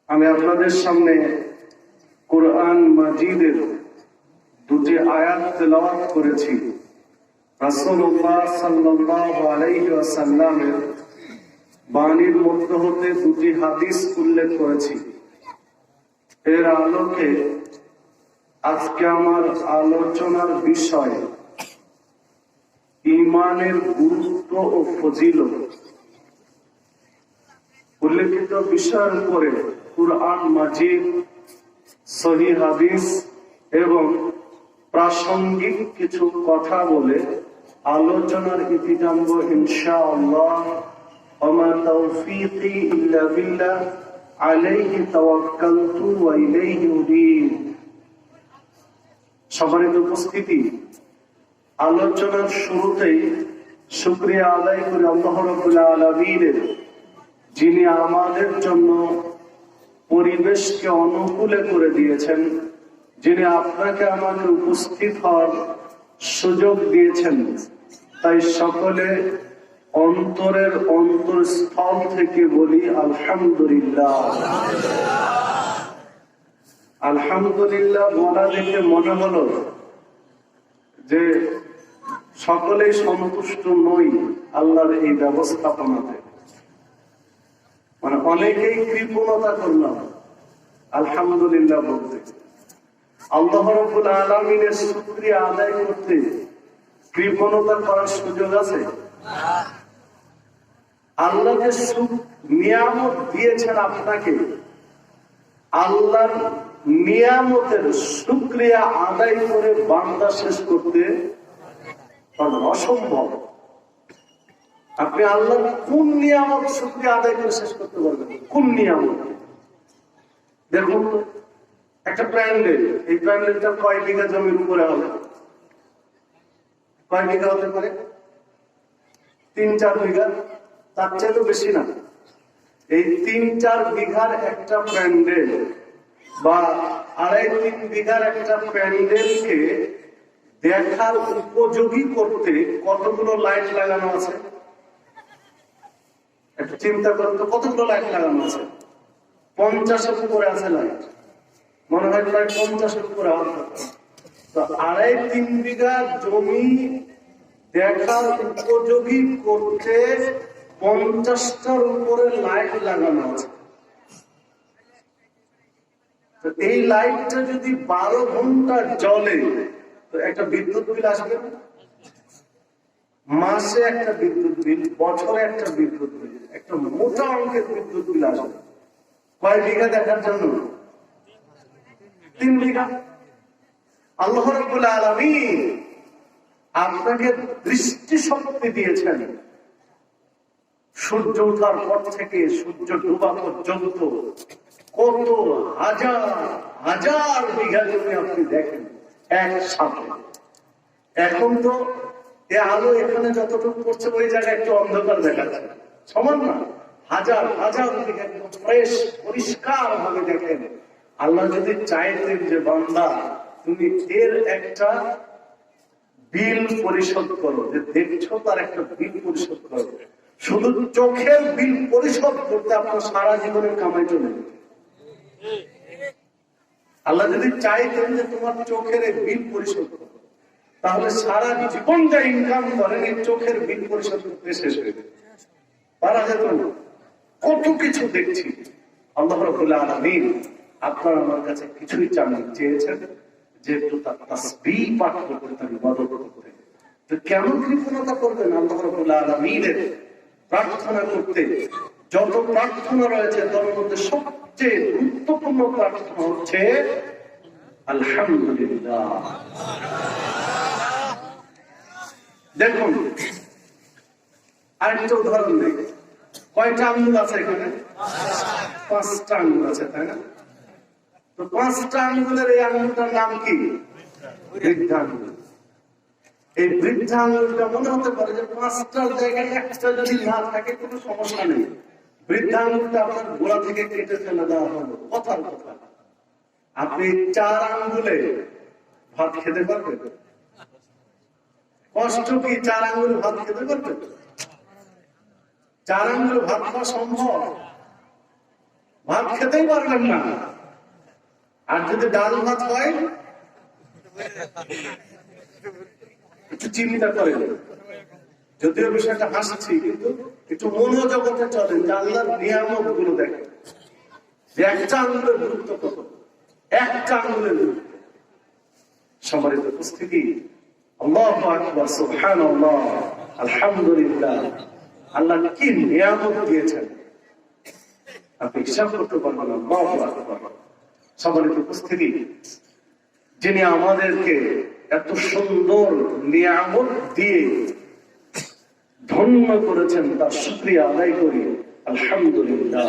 আমি আপনাদের সামনে কোরআন মাজিদের দুটি আয়াত তেলাওয়াত করেছি। রাসূলুল্লাহ সাল্লাল্লাহু আলাইহি ওয়াসাল্লামের বাণীর মধ্যে হতে দুটি হাদিস উল্লেখ করেছি। এর আলোকে আজকে আমার আলোচনার বিষয় ঈমানের গুরুত্ব ও ফজিলত। উল্লেখিত বিষয়ের উপরে কুরআন মাজিদ, সহিহ হাদিস এবং প্রাসঙ্গিক কিছু কথা বলে আলোচনার ইতি টানব ইনশাআল্লাহ। ওমা তাওফীকি ইল্লা বিল্লাহ, আলাইহি তাওয়াক্কালতু ওয়া ইলাইহি উনীব। সম্মানিত উপস্থিতি, আলোচনার শুরুতেই শুকরিয়া আদায় করি আল্লাহ রাব্বুল আলামিনের, যিনি আমাদের জন্য পরিবেশকে অনুকূলে করে দিয়েছেন, যিনি আপনাকে আমাকে উপস্থিত হওয়ার সুযোগ দিয়েছেন। তাই সকলে অন্তরের অন্তরস্থল থেকে বলি আলহামদুলিল্লাহ। আলহামদুলিল্লাহ বলা দেখে মনে হলো যে সকলেই সন্তুষ্ট নই আল্লাহর এই ব্যবস্থাপনাতে, মানে অনেকেই কৃপণতা করলাম আলহামদুলিল্লাহ বলতে। আল্লাহ রাব্বুল আলামিনের শুকরিয়া আদায় করতে কৃপণতা করার সুযোগ আছে? আল্লাহ যে সুখ নিয়ামত দিয়েছেন আপনাকে, আল্লাহর নিয়ামতের শুকরিয়া আদায় করে বান্দা শেষ করতে অসম্ভব। আপনি আল্লাহর কোন নিয়ামত শুকরিয়া আদায় করে শেষ করতে পারবেন? কোন নিয়ামত? দেখুন তো, একটা প্যান্ডেল, এই প্যান্ডেলটা কয় বিঘা জমির উপরে হবে? কয় বিঘা হতে পারে? 3-4 বিঘা, তার চেয়ে তো বেশি না। এই 3-4 বিঘার একটা প্যান্ডেল বা 2.5-3 বিঘার একটা প্যান্ডেলকে দেখার উপযোগী করতে কতগুলো লাইট লাগানো আছে? একটু চিন্তা করুন তো, কতগুলো লাইট লাগানো আছে? 50-এর উপরে আছে লাইট, মনে হয় প্রায় 50-এর উপরে আছে। তো 2.5-3 বিঘা জমি দেখার উপযোগী করতে 50টার উপরে লাইট লাগানো আছে। তো এই লাইটটা যদি 12 ঘন্টা জ্বলে তো একটা বিদ্যুৎ বিল আসবে। মাসে একটা বিদ্যুৎ বিল, বছরে একটা বিদ্যুৎ বিল, একটা মোটা অঙ্কের বিদ্যুৎ বিল আসবে। কয় বিঘা দেখার জন্য? 3 বিঘা। আল্লাহ রাব্বুল আলামিন আপনাকে দৃষ্টি শক্তি দিয়েছেন। সূর্য ওঠার পর থেকে সূর্য ডোবা পর্যন্ত কত হাজার হাজার বিঘা জমি আপনি দেখেন একসাথে। এখন তো এ আলো এখানে যতটুকু পড়ছে ওই জায়গায় একটু অন্ধকার দেখাচ্ছে, সমান না? হাজার হাজার বিঘা ফ্রেশ পরিষ্কার ভাবে দেখেন। আল্লাহ যদি চাইতেন যে বান্দা তুমি এর একটা বিল পরিশোধ করো, যে দেখছো তার একটা বিল পরিশোধ করো, শুধু চোখের বিল পরিশোধ করতে আপনার সারা জীবনের কামাই চলে যেত। আল্লাহ যদি চাইতেন যে তোমার চোখের এই বিল পরিশোধ করো, তাহলে সারা জীবন যা ইনকাম করেন এই চোখের বিল পরিশোধ করতে শেষ হয়ে যেত, পারা যেত না। কত কিছু দেখছি। আল্লাহ রাব্বুল আলামিন আপনার আমার কাছে কিছুই চেয়েছেন যে একটু তার তাসবিহ পাঠ করতে, তার ইবাদত করতে। তো কেন কৃপণতা করবেন? আল্লাহ রাব্বুল আলামিনের প্রার্থনা করতে যত প্রার্থনা রয়েছে তার মধ্যে সবচেয়ে গুরুত্বপূর্ণ প্রার্থনা হচ্ছে আলহামদুলিল্লাহ। দেখুন আরেকটা উদাহরণ দেই। কয়টা আঙ্গুল আছে এখানে? 5টা আঙ্গুল আছে, তাই না? তো 5টা আঙ্গুলের এই আঙ্গুলটার নাম কি? বৃদ্ধাঙ্গুল। এই বৃদ্ধাঙ্গুলটা মনে হতে পারে যে 5টার জায়গায় একটা যদি না থাকে কোনো সমস্যা নেই, বৃদ্ধাঙ্গুলটা আপনার গোড়া থেকে কেটে ফেলে দেওয়া হলো। কথার কথা, আপনি 4 আঙ্গুলে ভাত খেতে পারবেন? কষ্ট কি 4 আঙ্গুলে ভাত খেতে পারবেন? 4 আঙ্গুলে ভাত খাওয়া সম্ভব? ভাত খেতেই পারবেন না। আর যদি ডাল ভাত হয় একটু চিন্তা করেন, যদিও বিষয়টা হাসছি কিন্তু একটু মনোজগতে চলেন যে আল্লাহর নিয়ামত গুলো দেখেন যে একটা আঙুলের গুরুত্ব কত, একটা আঙুলের গুরুত্ব। সম্মানিত উপস্থিতি, আল্লাহু আকবার, সুবহানাল্লাহ, আলহামদুলিল্লাহ। আল্লাহ কি নিয়ামত দিয়েছেন আপনি হিসাব করতে পারবেন না। আল্লাহু আকবার। সম্মানিত উপস্থিতি, যিনি আমাদেরকে এত সুন্দর নিয়ামত দিয়ে ধন্য করেছেন তার শুকরিয়া আদায় করি আলহামদুলিল্লাহ।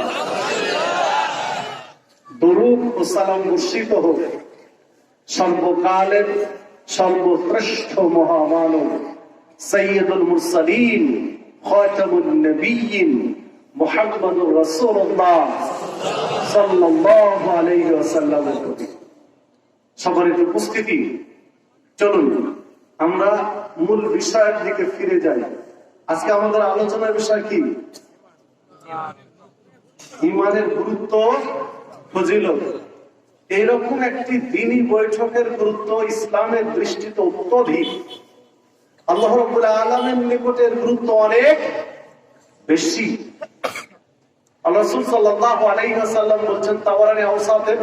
দরুদ ও সালাম বর্ষিত হোক সর্বকালের সর্বশ্রেষ্ঠ মহামানব সাইয়্যিদুল মুরসালিন খাতামুন নবিয়্যিন মুহাম্মদুর রাসূলুল্লাহ সাল্লাল্লাহু আলাইহি ওয়াসাল্লামের প্রতি। সম্মানিত উপস্থিতি, চলুন আমরা মূল বিষয়ের দিকে ফিরে যাই। আজকে আমাদের আলোচনার বিষয় কি? ঈমানের গুরুত্ব, ফজিলত। এইরকম একটি দ্বীনি বৈঠকের গুরুত্ব ইসলামের দৃষ্টিতে অত্যধিক। আল্লাহ রাব্বুল আলামিনের নিকটের গুরুত্ব অনেক বেশি। আল্লাহ রাসূল সাল্লাল্লাহু আলাইহি ওয়াসাল্লাম বলেছেন তাওরানী আওসাতের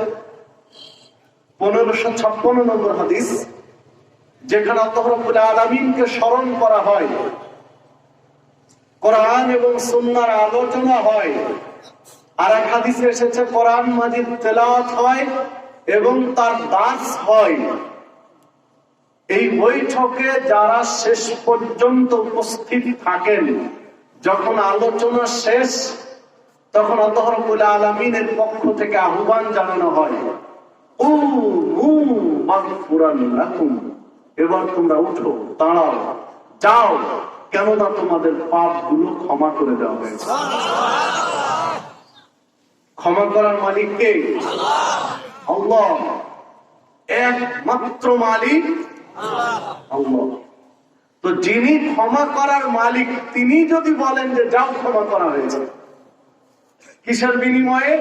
1556 নম্বর হাদিস, যেখানে আল্লাহ রাব্বুল আলামিনকে স্মরণ করা হয়, কোরআন এবং সুন্নাহর আলোচনা হয়। আর এক হাদিসে এসেছে কোরআন মাজিদ তেলাওয়াত হয় এবং তার দাস হয়। এই বৈঠকে যারা শেষ পর্যন্ত উপস্থিত থাকেন, যখন আলোচনা শেষ তখন আল্লাহ রাব্বুল আলামিনের পক্ষ থেকে আহ্বান জানানো হয়, এবার তোমরা উঠো, দাঁড়াও, যাও, কেননা তোমাদের পাপ গুলো ক্ষমা করে দেওয়া হয়েছে। ক্ষমা করার মালিক কে? আল্লাহ। একমাত্র মালিক আল্লাহ। তো যিনি ক্ষমা করার মালিক, তিনি যদি বলেন যে যাও, ক্ষমা করা হয়েছে, কিসের বিনিময়ে?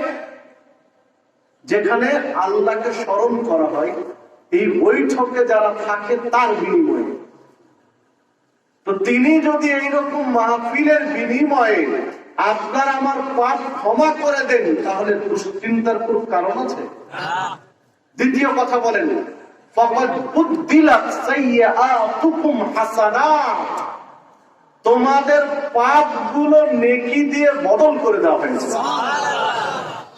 যেখানে আল্লাহকে স্মরণ করা হয়, এই বৈঠকে যারা থাকে তার বিনিময়ে। তো তিনি যদি এইরকম মাহফিলের বিনিময়ে আপনার আমার পাপ ক্ষমা করে দেন, তাহলে দুশ্চিন্তার কোন কারণ আছে? দ্বিতীয় কথা বলেন, ফাকাদ বুদ্দিলাত সাইয়্যাতুকুম হাসানাত, তোমাদের পাপগুলো নেকি দিয়ে বদল করে দেওয়া হয়েছে।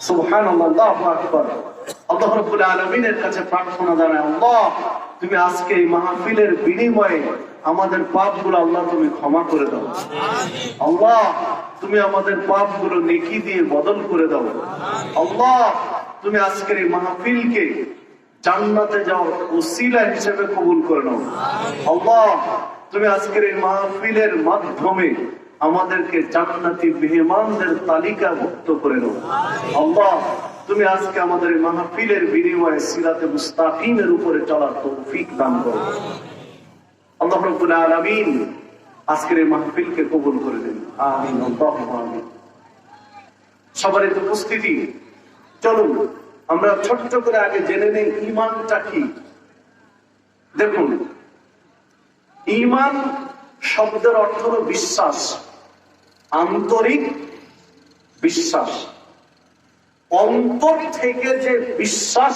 সুবহানাল্লাহ, আল্লাহু আকবার। আল্লাহ রাব্বুল আলামিনের কাছে প্রার্থনা জানাই, আল্লাহ তুমি আজকে এই মাহফিলের বিনিময়ে আমাদের পাপগুলো আল্লাহ তুমি ক্ষমা করে দাও। আল্লাহ তুমি আমাদের পাপগুলো নেকি দিয়ে বদল করে দাও। আল্লাহ তুমি আজকের এই মাহফিলকে জান্নাতে যাওয়ার ওসিলা হিসেবে কবুল করে নাও। আল্লাহ তুমি আজকের এই মাহফিলের মাধ্যমে আমাদেরকে জান্নাতি মেহমানদের তালিকাভুক্ত করে নাও। আল্লাহ তুমি আজকে আমাদের এই মাহফিলের বিনিময়ে সিরাতে মুস্তাকিমের উপরে চলার তৌফিক দান করো। আল্লাহ রাব্বুল আলামিন আজকের এই মাহফিলকে কবুল করে দিন, আমিন, আল্লাহুম্মা আমিন। সবার উপস্থিতি, চলুন আমরা ছোট্ট করে আগে জেনে নেই ঈমানটা কি। দেখুন, ঈমান শব্দের অর্থ হলো বিশ্বাস, আন্তরিক বিশ্বাস। অন্তর থেকে যে বিশ্বাস,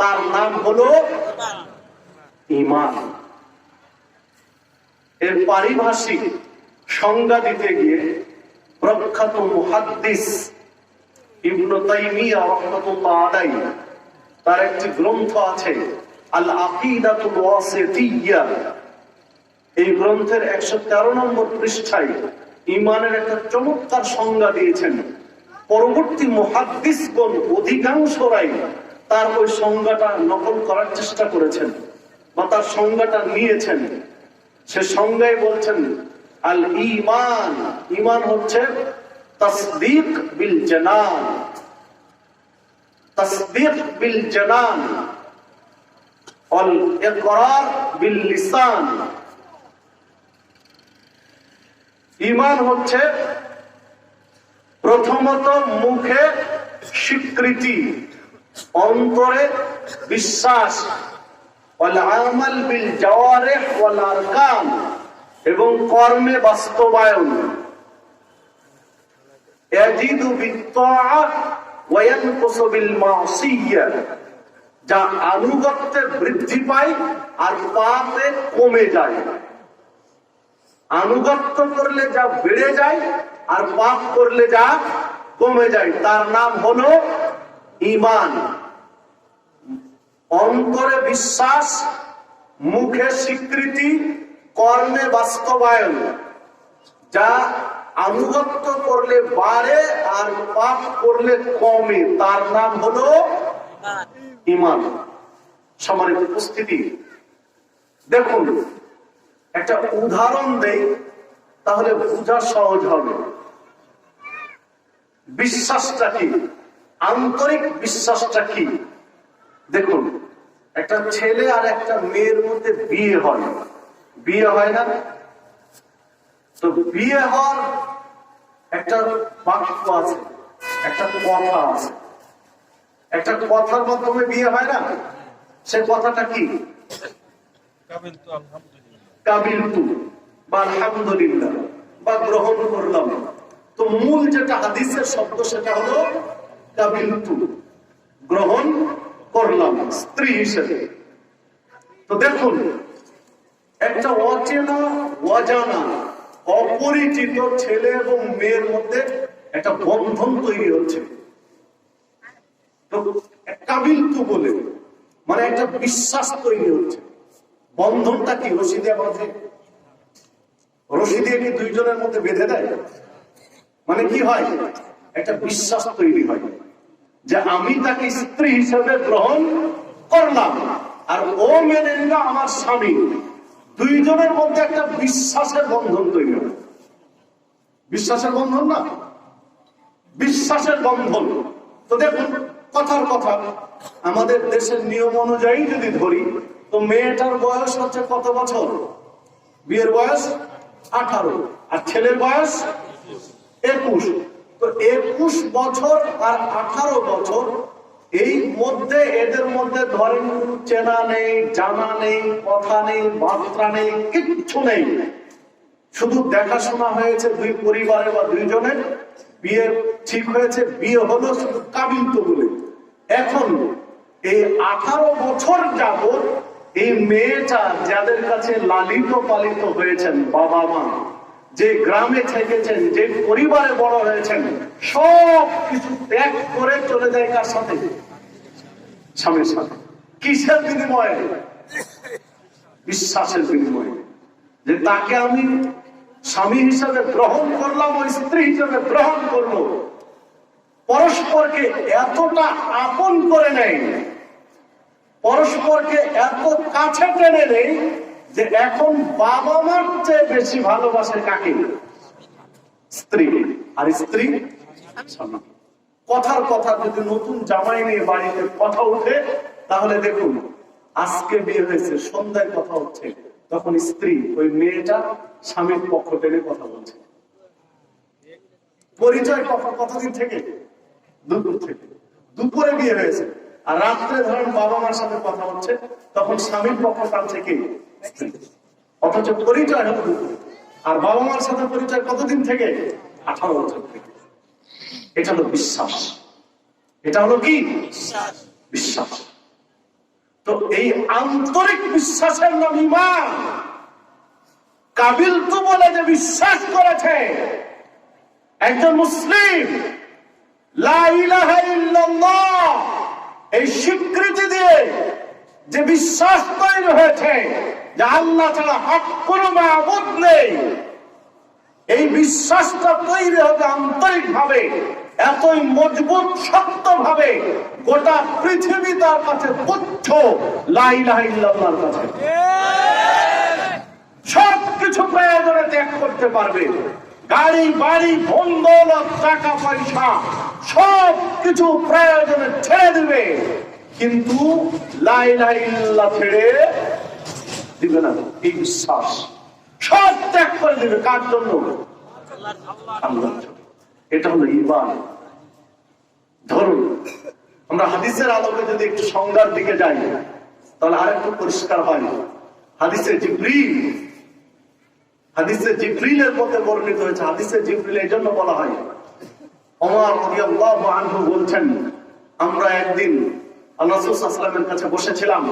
তার নাম হলো ঈমান। এর পারিভাষিক সংজ্ঞা দিতে গিয়ে প্রখ্যাত মুহাদ্দিস ইবনে তাইমিয়া রাহমাতুল্লাহ আলাইহি তার একটি গ্রন্থ আছে, আল আকিদাতুল ওয়াসিতিয়্যা। এই গ্রন্থের 113 নম্বর পৃষ্ঠায় ঈমানের একটা চমৎকার সংজ্ঞা দিয়েছেন। পরবর্তী মুহাদ্দিসগণ অধিকাংশরাই তার ওই সংজ্ঞাটা নকল করার চেষ্টা করেছেন বা তার সংজ্ঞাটা নিয়েছেন। সে সংজ্ঞায় বলছেন, আল ঈমান, ঈমান হচ্ছে তাসদীক বিল জানান, তাসদীক বিল জানান ওয়াল ইকরার বিল লিসান। ঈমান হচ্ছে প্রথমত মুখে স্বীকৃতি, অন্তরে বিশ্বাস, ওয়াল আমাল বিল জাওয়ারিহ ওয়াল আরকান, এবং কর্মে বাস্তবায়ন। ইয়াজিদু বিত-তাআহ ওয়া ইয়ানকুসু বিল মাসিয়াহ, যা আনুগত্যে বৃদ্ধি পায় আর পাপে কমে যায়। আনুগত্য করলে যা বেড়ে যায় আর পাপ করলে যা কমে যায়, তার নাম হলো ঈমান। অন্তরে বিশ্বাস, মুখে স্বীকৃতি, কর্মে বাস্তবায়ন, যা আনুগত্য করলে বাড়ে আর পাপ করলে কমে, তার নাম হলো ঈমান। সম্মানিত উপস্থিতি, দেখুন একটা উদাহরণ দেই, তাহলে বোঝা সহজ হবে। বিশ্বাসটা কি, আন্তরিক বিশ্বাসটা কি? দেখুন, একটা ছেলে আর একটা মেয়ের মধ্যে বিয়ে হয়, বিয়ে হয় না? তো বিয়ে হওয়ার একটা বাক্য আছে, একটা কথা আছে, একটা কথার মাধ্যমে বিয়ে হয় না? সে কথাটা কি? কাবিলতু বা আলহামদুলিল্লাহ বা গ্রহণ করলাম। তো মূল যেটা হাদিসের শব্দ সেটা হলো কাবিলতু, গ্রহণ করলাম স্ত্রী হিসেবে। তো দেখুন, একটা অচেনা অজানা অপরিচিত ছেলে এবং মেয়ের মধ্যে একটা বন্ধন তৈরি হচ্ছে। তো কাবিলতু বলে মানে একটা বিশ্বাস তৈরি হচ্ছে। বন্ধনটা কি? রশি দিয়ে বাঁধে, রশি দিয়ে কি দুইজনের মধ্যে বেঁধে দেয়? মানে কি হয়? একটা বিশ্বাস তৈরি হয় যে আমি তাকে স্ত্রী হিসেবে গ্রহণ করলাম আর ও মেনে নিল আমার স্বামী। দুইজনের মধ্যে একটা বিশ্বাসের বন্ধন তৈরি হয়। বিশ্বাসের বন্ধন না, বিশ্বাসের বন্ধন। তো দেখুন, কথার কথা, আমাদের দেশের নিয়ম অনুযায়ী যদি ধরি, তো মেয়েটার বয়স হচ্ছে কত বছর? বিয়ের বয়স 18 আর ছেলের বয়স 21। তো 21 বছর আর 18 বছর, এই মধ্যে এদের মধ্যে ধরেন চেনা নেই, জানা নেই, কথা নেই, বার্তা নেই, কিচ্ছু নেই। শুধু দেখাশোনা হয়েছে দুই পরিবারে বা দুইজনের, বিয়ে ঠিক হয়েছে, বিয়ে হলো শুধু কাবিলতু বলে। এখন এই 18 বছর যাবত এই মেয়েটা যাদের কাছে লালিত পালিত হয়েছেন, বাবা মা, যে গ্রামে থেকেছেন, যে পরিবারে বড় হয়েছেন, সব কিছু ত্যাগ করে চলে যায় কার সাথে? স্বামীর সাথে। কিসের বিনিময়ে? বিশ্বাসের বিনিময়ে। যে তাকে আমি স্বামী হিসেবে গ্রহণ করলাম, ওই স্ত্রী হিসেবে গ্রহণ করলো। পরস্পরকে এতটা আপন করে নেয়, পরস্পরকে এত কাছে টেনে নেই যে এখন বাবা মার চেয়ে বেশি ভালোবাসে কাকে? স্ত্রী। আর স্ত্রী স্বামী। কথার কথা, যদি নতুন জামাই নিয়ে বাড়িতে কথা উঠে, তাহলে দেখুন আজকে বিয়ে হয়েছে, সন্ধ্যায় কথা হচ্ছে, তখন স্ত্রী ওই মেয়েটা স্বামীর পক্ষ টেনে কথা বলছে। পরিচয় কতদিন থেকে? দুপুর থেকে। দুপুরে বিয়ে হয়েছে আর রাত্রে ধরেন বাবা মার সাথে কথা হচ্ছে, তখন স্বামীর পক্ষ টানছে কি? অথচ পরিচয় হলো দুপুরে। আর বাবা মার সাথে পরিচয় কতদিন থেকে? 18 বছর থেকে। এটা হলো বিশ্বাস। এটা হলো কি? বিশ্বাস। তো এই আন্তরিক বিশ্বাসের নাম ঈমান। কাবিলতু বলে যে বিশ্বাস করেছে একজন মুসলিম, লা ইলাহা ইল্লাল্লাহ এই স্বীকৃতি দিয়ে যে বিশ্বাস তৈরি হয়েছে যে আল্লাহ ছাড়া হক কোনো মাবুদ নেই, এই বিশ্বাসটা তৈরি হবে আন্তরিক ভাবে, এতই মজবুত শক্ত ভাবে, গোটা পৃথিবী তার কাছে তুচ্ছ লা ইলাহা ইল্লাল্লাহর কাছে। সবকিছু প্রয়োজনে ত্যাগ করতে পারবে, গাড়ি বাড়ি ধন দৌলত টাকা পয়সা সব কিছু প্রয়োজনে ছেড়ে দিবে, কিন্তু লা ইলাহা ইল্লাল্লাহ ছেড়ে দিবে না। এই বিশ্বাস সব ত্যাগ করে দিবে। কার জন্য? আল্লাহর জন্য। এটা হলো ঈমান। ধরুন আমরা হাদিসের আলোকে যদি একটু সংজ্ঞার দিকে যাই তাহলে আরেকটু পরিষ্কার হয়। হাদিসে জিবরিলের মধ্যে বর্ণিত হয়েছে। হাদিসে জিবরিল এই জন্য বলা হয়, ওমর রাদিয়াল্লাহু আনহু বলছেন, আমরা একদিন আল্লাহ রাসূল সাল্লাল্লাহু আলাইহি ওয়াসাল্লামের কাছে বসেছিলাম,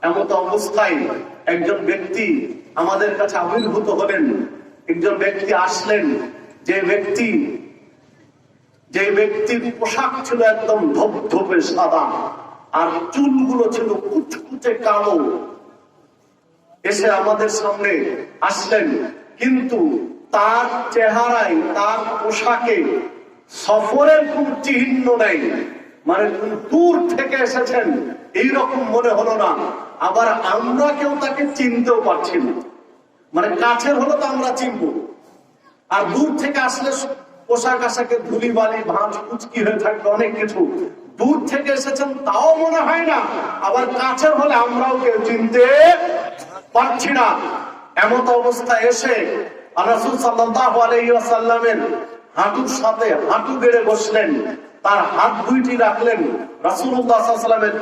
এমত অবস্থায় একজন ব্যক্তি আমাদের কাছে আবির্ভূত হলেন। একজন ব্যক্তি আসলেন, যে ব্যক্তির পোশাক ছিল একদম ধবধবে সাদা, আর চুলগুলো ছিল কুচকুচে কালো। এসে আমাদের সামনে আসলেন, কিন্তু তার চেহারায়, তার পোশাকে সফরের কোন চিহ্ন নেই। মানে দূর থেকে এসেছেন এইরকম মনে হলো না, আবার আমরা কেউ তাকে চিনতেও পারছি না। মানে কাছের হলো তো আমরা চিনব, আর দূর থেকে আসলে পোশাক আশাকে ধুলি বালি ভাঁজ কুচকি হয়ে থাকবে অনেক কিছু। দূর থেকে এসেছেন তাও মনে হয় না, আবার কাছের হলে আমরাও কেউ চিনতে পারছি না। এমত অবস্থায় এসে রাসূল সাল্লাল্লাহু আলাইহি ওয়াসাল্লামের হাঁটুর সাথে হাঁটু গেড়ে বসলেন, তার হাত দুইটি রাখলেন রাসূলুল্লাহ সাল্লাল্লাহু আলাইহি ওয়াসাল্লামের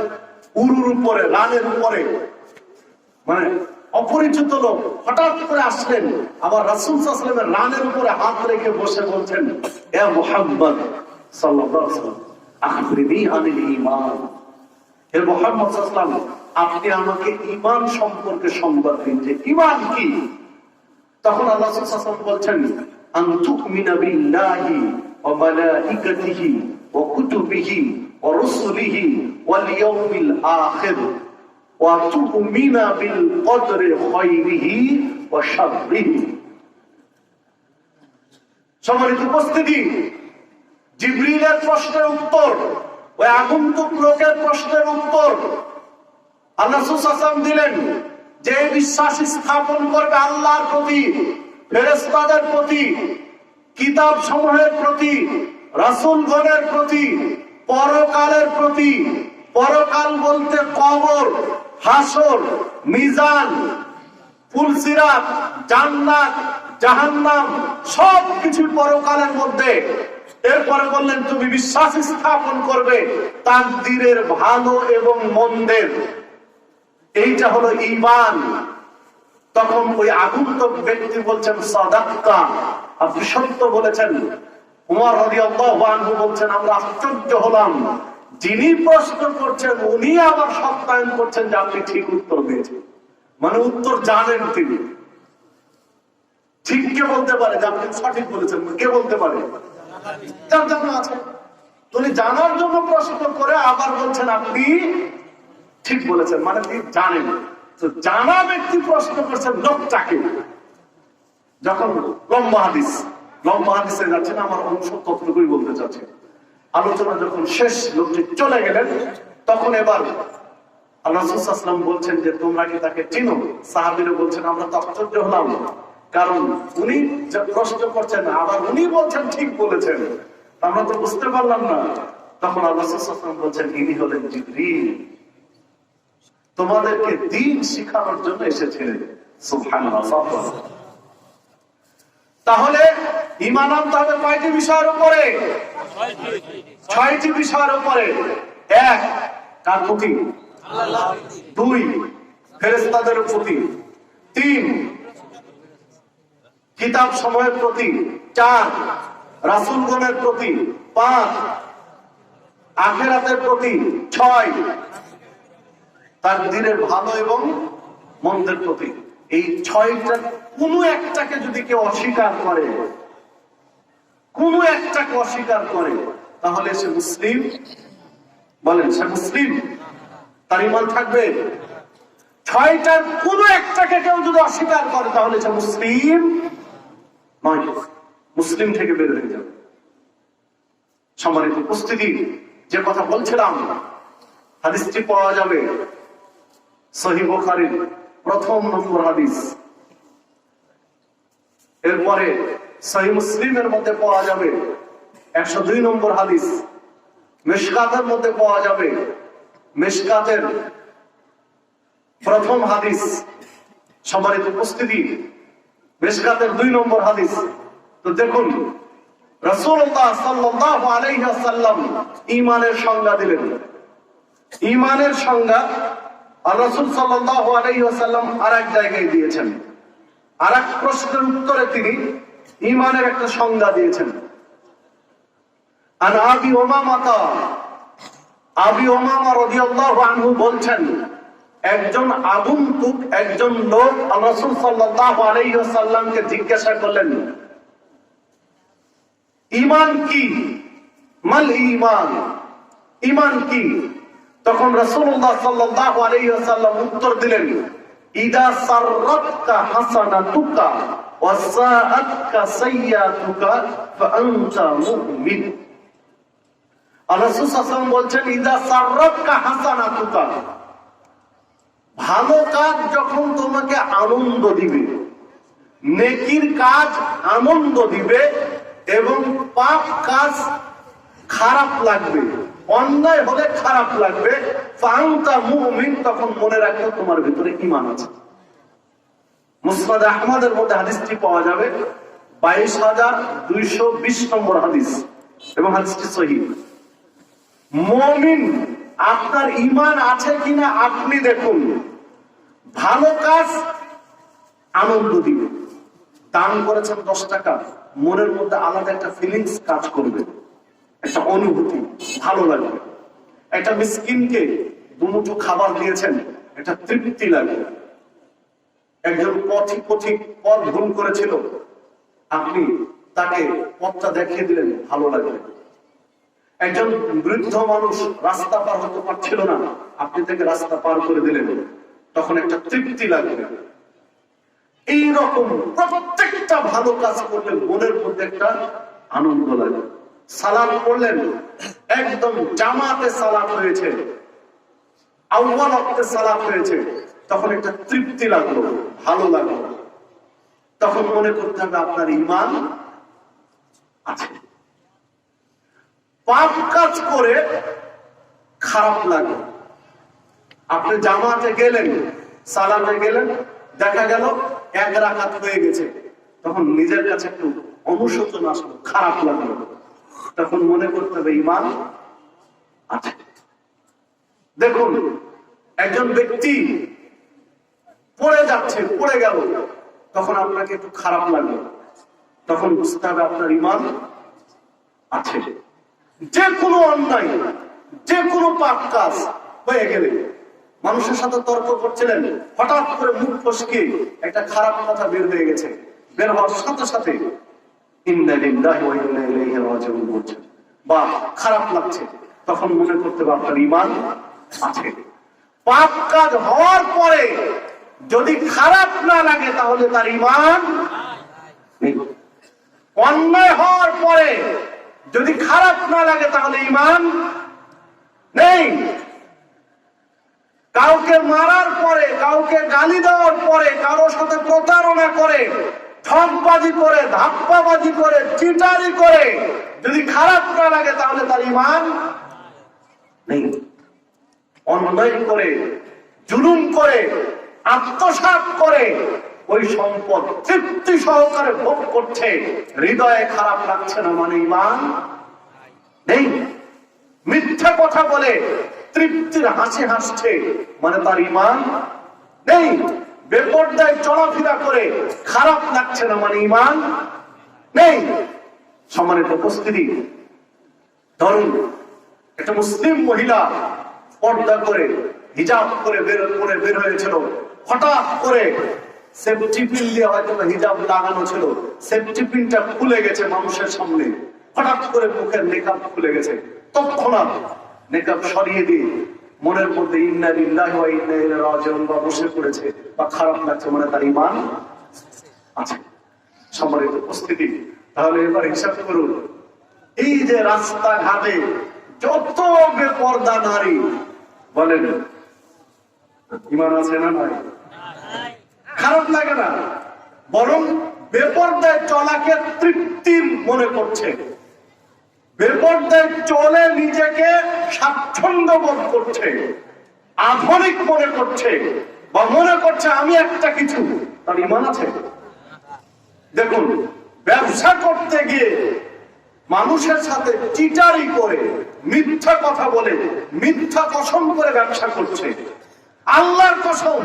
উরুর উপরে, রানের উপরে। মানে অপরিচিত লোক হঠাৎ করে আসলেন, আবার রাসূল সাল্লাল্লাহু আলাইহি ওয়াসাল্লামের রানের উপরে হাত রেখে বসে বলছেন, ইয়া মুহাম্মদ সাল্লাল্লাহু আলাইহি ওয়াসাল্লাম আখবিরনি আনিল ঈমান। হে মুহাম্মদ সাল্লাল্লাহু আলাইহি ওয়াসাল্লাম, আপনি আমাকে ঈমান সম্পর্কে সংবাদ দিন যে ঈমান কি। তখন আল্লাহ রাসূল সাল্লাল্লাহু আলাইহি ওয়াসাল্লাম বলছেন, আন তুমিনা বিল্লাহি ওয়া মালাইকাতিহি ওয়া কুতুবিহি ওয়া রুসুলিহি ওয়াল ইয়াউমিল আখির ওয়া তুমিনা বিল কদরি খায়রিহি ওয়া শাররিহি। সম্মানিত উপস্থিতি, জিবরিলের প্রশ্নের উত্তর, ওই আগন্তুক লোকের প্রশ্নের উত্তর আল্লাহ রাসূল সাল্লাল্লাহু আলাইহি ওয়াসাল্লাম দিলেন। যে বিশ্বাস স্থাপন করবে আল্লাহর প্রতি, ফেরেশতাদের প্রতি, কিতাব সমূহের প্রতি, রাসূলগণের প্রতি, পরকালের প্রতি, পরকাল বলতে কবর, হাসর, মিজান, ফুলসিরাত, জান্নাত, জাহান্নাম, সবকিছু পরকালের মধ্যে। এরপরে বললেন তুমি বিশ্বাস স্থাপন করবে তাকদীরের ভালো এবং মন্দের। এইটা হলো ঈমান। তখন ওই আগন্তুক ব্যক্তি বলছেন, সাদাক্তা, আপনি সত্য বলেছেন। ওমর রাদিয়াল্লাহু আনহু বলছেন, আমরা আশ্চর্য হলাম, যিনি প্রশ্ন করছেন উনি আবার সত্যায়ন করছেন যে আপনি ঠিক উত্তর দিয়েছেন। মানে উত্তর জানেন তিনি। ঠিক কে বলতে পারে যে আপনি সঠিক বলেছেন? কে বলতে পারে? যার জানা আছে। তিনি জানার জন্য প্রশ্ন করে আবার বলছেন আপনি ঠিক বলেছেন, মানে তিনি জানেন। তো জানা ব্যক্তি প্রশ্ন করছেন লোকটাকে। যখন লম্বা হাদিসে যাচ্ছেন, আমার অংশ ততটুকুই বলতে চাচ্ছি। আলোচনা যখন শেষ, লোকটি চলে গেলেন, তখন এবার আল্লাহ রাসূল সাল্লাল্লাহু আলাইহি ওয়াসাল্লাম বলছেন যে তোমরা কি তাকে চিনো? সাহাবীরা বলছেন আমরা তো আশ্চর্য হলাম, কারণ উনি যে প্রশ্ন করছেন আবার উনি বলছেন ঠিক বলেছেন, আমরা তো বুঝতে পারলাম না। তখন আল্লাহ রাসূল সাল্লাল্লাহু আলাইহি ওয়াসাল্লাম বলছেন ইনি হলেন জিবরিল, তোমাদেরকে দ্বীন শিখানোর জন্য এসেছেন। সুবহানাল্লাহ। তাহলে ঈমান আনতে হবে কয়টি বিষয়ের উপরে? 6টি বিষয়ের উপরে। 1, কার প্রতি? আল্লাহ। 2, ফেরেশতাদের প্রতি। 3, কিতাব সমূহের প্রতি। 4, রাসূলগণের প্রতি। 5, আখিরাতের প্রতি। 6, তাকদীরের ভালো এবং মন্দের প্রতি। এই 6টার কোনো একটাকে যদি কেউ অস্বীকার করে, কোনো একটাকে অস্বীকার করে, তাহলে সে মুসলিম। বলেন, সে মুসলিম? তার ঈমান থাকবে? 6টার কোনো একটাকে কেউ যদি অস্বীকার করে তাহলে সে মুসলিম নয়, মুসলিম থেকে বের হয়ে যাবে। সম্মানিত উপস্থিতি, যে কথা বলছিলাম, হাদিসটি পাওয়া যাবে সহিহ বুখারীর 1 নম্বর হাদিস। এরপরে সহিহ মুসলিমের মধ্যে পাওয়া যাবে 102 নম্বর হাদিস। মিশকাতের মধ্যে পাওয়া যাবে, মিশকাতের 1ম হাদিস। সম্মানিত উপস্থিতি, মিশকাতের 2 নম্বর হাদিস। তো দেখুন, রাসূলুল্লাহ সাল্লাল্লাহু আলাইহি ওয়াসাল্লাম ঈমানের সংজ্ঞা দিলেন। ঈমানের সংজ্ঞা আর রাসূল সাল্লাল্লাহু আলাইহি ওয়াসাল্লাম আরেক জায়গায় দিয়েছেন। আরেক প্রশ্নের উত্তরে তিনি ঈমানের একটা সংজ্ঞা দিয়েছেন। আর আবি উমামা রাদিয়াল্লাহু আনহু বলছেন, একজন আগন্তুক, একজন লোক রাসূল সাল্লাল্লাহু আলাইহি ওয়াসাল্লামকে জিজ্ঞাসা করলেন, ঈমান কি? মাল ঈমান, ঈমান কি? তখন রাসূলুল্লাহ সাল্লাল্লাহু আলাইহি ওয়াসাল্লাম উত্তর দিলেন, ইদা সাররাতকা হাসানাতুকা ওয়া সাআতকা সাইয়্যাতুকা ফাআনতা মুমিন। রাসূল সাল্লাল্লাহু আলাইহি ওয়াসাল্লাম বলছেন, ইদা সাররাতকা হাসানাতুকা, ভালো কাজ যখন তোমাকে আনন্দ দিবে, নেকির কাজ আনন্দ দিবে, এবং পাপ কাজ খারাপ লাগবে, অন্যায় হলে খারাপ লাগবে, ফাআনতা মুমিন, তখন মনে রাখো তোমার ভিতরে ঈমান আছে। মুসনাদ আহমদের মধ্যে হাদিসটি পাওয়া যাবে, 2220 নম্বর হাদিস, এবং হাদিসটি সহিহ। মুমিন আপনার ঈমান আছে কিনা আপনি দেখুন। ভালো কাজ আনন্দ দিবে, দান করেছেন 10 টাকা, মনের মধ্যে আলাদা একটা ফিলিংস কাজ করবে, একটা অনুভূতি, ভালো লাগবে। একটা মিসকিনকে দুমুঠো খাবার দিয়েছেন, একটা তৃপ্তি লাগবে। একজন পথিক পথ ভুল করেছিল, আপনি তাকে পথটা দেখিয়ে দিলেন, ভালো লাগবে। একজন বৃদ্ধ মানুষ রাস্তা পার হতে পারছিল না, আপনি তাকে রাস্তা পার করে দিলেন, তখন একটা তৃপ্তি লাগবে। এইরকম প্রত্যেকটা ভালো কাজ করলে মনের মধ্যে একটা আনন্দ লাগে। সালাত পড়লেন, একদম জামাতে সালাত হয়েছে, আউয়াল ওয়াক্তে সালাত হয়েছে, তখন একটা তৃপ্তি লাগলো, ভালো লাগলো। তখন মনে করতে হবে আপনার ঈমান আছে। পাপ কাজ করে খারাপ লাগে, আপনি জামাতে গেলেন, সালাতে গেলেন, দেখা গেল 1 রাকাত হয়ে গেছে, তখন নিজের কাছে একটু অনুশোচন আসলো, খারাপ লাগলো, তখন মনে করতে হবে ঈমান আছে। দেখুন, একজন ব্যক্তি পড়ে যাচ্ছে, পড়ে গেল, তখন আপনাকে একটু খারাপ লাগলো, তখন বুঝতে হবে আপনার ঈমান আছে। যে কোনো অন্যায়, যে কোনো পাপ কাজ হয়ে গেলে, মানুষের সাথে তর্ক করছিলেন, হঠাৎ করে মুখ ফসকে একটা খারাপ কথা বের হয়ে গেছে, বের হওয়ার সাথে সাথে ইন্না লিল্লাহি ওয়া ইন্না ইলাইহি রাজিউন বলছেন, বা খারাপ লাগছে, তখন মনে করতে হবে আপনার ঈমান আছে। পাপ কাজ হওয়ার পরে যদি খারাপ না লাগে তাহলে তার ঈমান নেই। অন্যায় হওয়ার পরে যদি খারাপ না লাগে তাহলে ঈমান নেই। কাউকে মারার পরে, কাউকে গালি দেওয়ার পরে, কারোর সাথে প্রতারণা করে, ঠকবাজি করে, ধাপ্পাবাজি করে, চিটারি করে যদি খারাপ না লাগে তাহলে তার ঈমান নেই। অন্যায় করে, জুলুম করে, আত্মসাৎ করে ওই সম্পদ তৃপ্তি সহকারে ভোগ করছে, হৃদয়ে খারাপ লাগছে না, মানে ঈমান নেই। মিথ্যা কথা বলে তৃপ্তির হাসি হাসছে, মানে তার ঈমান নেই। বেপরদায় চলাফেরা করে খারাপ লাগছে না, মানে ঈমান নেই। সম্মানিত উপস্থিতি, ধরুন একটা মুসলিম মহিলা পর্দা করে, হিজাব করে বের হয়েছিল, হঠাৎ করে সেফটি পিন দিয়ে হয়তো হিজাব লাগানো ছিল, সেফটি পিনটা খুলে গেছে মানুষের সামনে, হঠাৎ করে মুখের নেকাব খুলে গেছে, তৎক্ষণাৎ নেকাব সরিয়ে দিয়ে মনের মধ্যে ইন্না লিল্লাহি ওয়া ইন্না ইলাইহি রাজিউন বা বসে পড়েছে, বা খারাপ লাগছে, মানে তার ঈমান আছে। সম্মানিত উপস্থিতি, তাহলে এবার হিসাব করুন, এই যে রাস্তাঘাটে যত বেপরদা নারী, বলেন ঈমান আছে না নাই? খারাপ লাগে না, বরং বেপরদায় চলাকে তৃপ্তি মনে করছে, বেপরদায় চলে নিজেকে স্বাচ্ছন্দ্য বোধ করছে, আধুনিক মনে করছে, বা মনে করছে আমি একটা কিছু, তার ঈমান আছে। দেখুন, ব্যবসা করতে গিয়ে মানুষের সাথে চিটারি করে, মিথ্যা কথা বলে, মিথ্যা কসম করে ব্যবসা করছে। আল্লাহর কসম,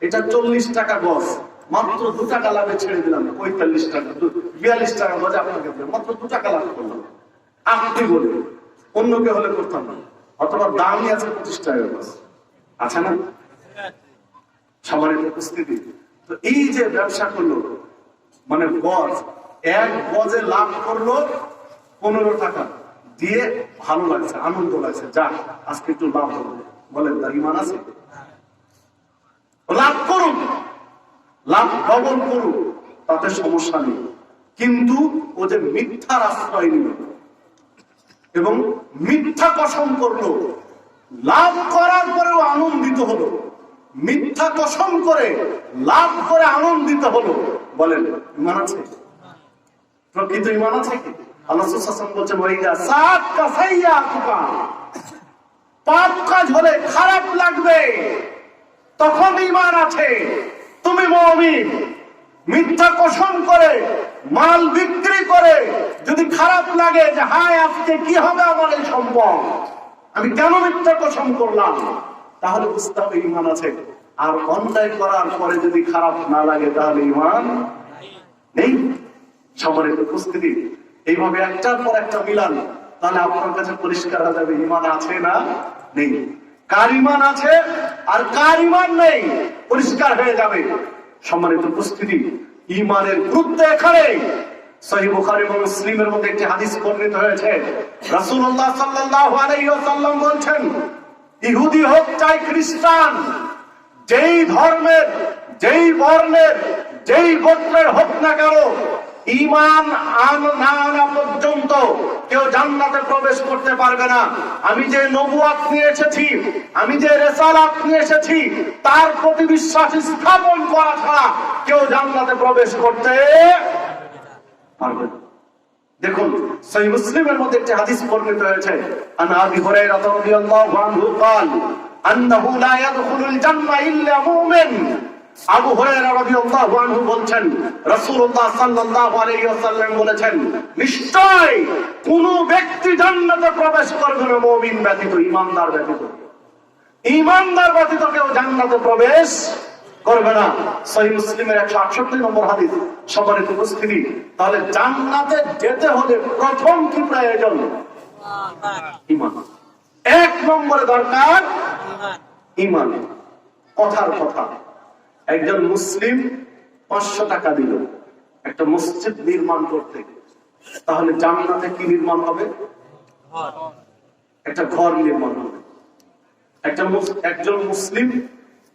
এটা 40 টাকা গজ, মাত্র 2 টাকা লাভে ছেড়ে দিলাম। 45 টাকা 42 টাকা গজ আপনাকে দিলাম, মাত্র 2 টাকা লাভ করলাম। আপনি বলে অন্য কেউ হলে করতাম না। অথবা দামই আছে 25 টাকা গজ, আছে না? সম্মানিত উপস্থিতি, তো এই যে ব্যবসা করলো, মানে গজ, 1 গজে লাভ করলো 15 টাকা দিয়ে, ভালো লাগছে, আনন্দ লাগছে, যাক আজকে একটু লাভ হলো। বলেন তার ঈমান আছে? লাভ করুন, লাভ ডবল করুন, তাতে সমস্যা নেই। কিন্তু ও যে মিথ্যার আশ্রয় নিল এবং মিথ্যা কসম করলো, লাভ করার পরেও আনন্দিত হলো, মিথ্যা কসম করে লাভ করে আনন্দিত হলো, বলেন ঈমান আছে? প্রকৃত ঈমান আছে কি? আল্লাহ সাল্লাল্লাহু বলছেন, ওয়াইদা সাত কাসাইয়াতুকা, পাপ কাজ হলে খারাপ লাগবে, তখন ঈমান আছে, তুমি মুমিন। মিথ্যা কসম করে মাল বিক্রি করে যদি খারাপ লাগে যে হায় আজকে কি হবে আমার এই সম্পদ, আমি কেন মিথ্যা কসম করলাম, তাহলে বুঝতে হবে ঈমান আছে। আর অন্যায় করার পরে যদি খারাপ না লাগে তাহলে ঈমান নেই। সম্মানিত উপস্থিতি, এইভাবে একটার পর একটা মিলান, তাহলে আপনার কাছে পরিষ্কার হয়ে যাবে ঈমান আছে না নেই। কার ঈমান আছে আর কার ঈমান নেই পরিষ্কার হয়ে যাবে। সম্মানিত উপস্থিতি, ঈমানের গুরুত্ব এখানে। সহিহ বুখারী এবং মুসলিমের মধ্যে একটি হাদিস বর্ণিত হয়েছে। রাসূলুল্লাহ সাল্লাল্লাহু আলাইহি ওয়াসাল্লাম বলেন, ইহুদি হোক চাই খ্রিস্টান, যেই ধর্মের, যেই বর্ণের, যেই গোত্রের হোক না কেন, ঈমান না আনা পর্যন্ত কেউ জান্নাতে প্রবেশ করতে পারবে না। আমি যে নবুয়ত নিয়ে এসেছি, আমি যে রিসালাত নিয়ে এসেছি, তার প্রতি বিশ্বাস স্থাপন করা ছাড়া কেউ জান্নাতে প্রবেশ করতে পারবে না। দেখুন, সহিহ মুসলিমের মধ্যে একটি হাদিস বর্ণিত হয়েছে, আন আবি হুরায়রা রাদিয়াল্লাহু আনহু قال আন্নাহু লা ইয়াদখুলুল জান্নাহ ইল্লা মুমিন। আবু হুরায়রা রাদিয়াল্লাহু আনহু বলেন, রাসূলুল্লাহ সাল্লাল্লাহু আলাইহি ওয়াসাল্লাম বলেছেন, নিশ্চয় কোন ব্যক্তি জান্নাতে প্রবেশ করবে না মুমিন ব্যতীত, ঈমানদার ব্যতীত। ঈমানদার ব্যতীত কেউ জান্নাতে প্রবেশ করবে না। সহিহ মুসলিমের 168 নম্বর হাদিস। সম্মানিত উপস্থিতি, তাহলে জান্নাতে যেতে হলে প্রথম কি প্রয়োজন? ঈমান। 1 নম্বরে দরকার ঈমান। কথার কথা, একজন মুসলিম 500 টাকা দিল একটা মসজিদ নির্মাণ করতে, তাহলে জান্নাতে কি নির্মাণ হবে? একটা ঘর নির্মাণ হবে। একজন মুসলিম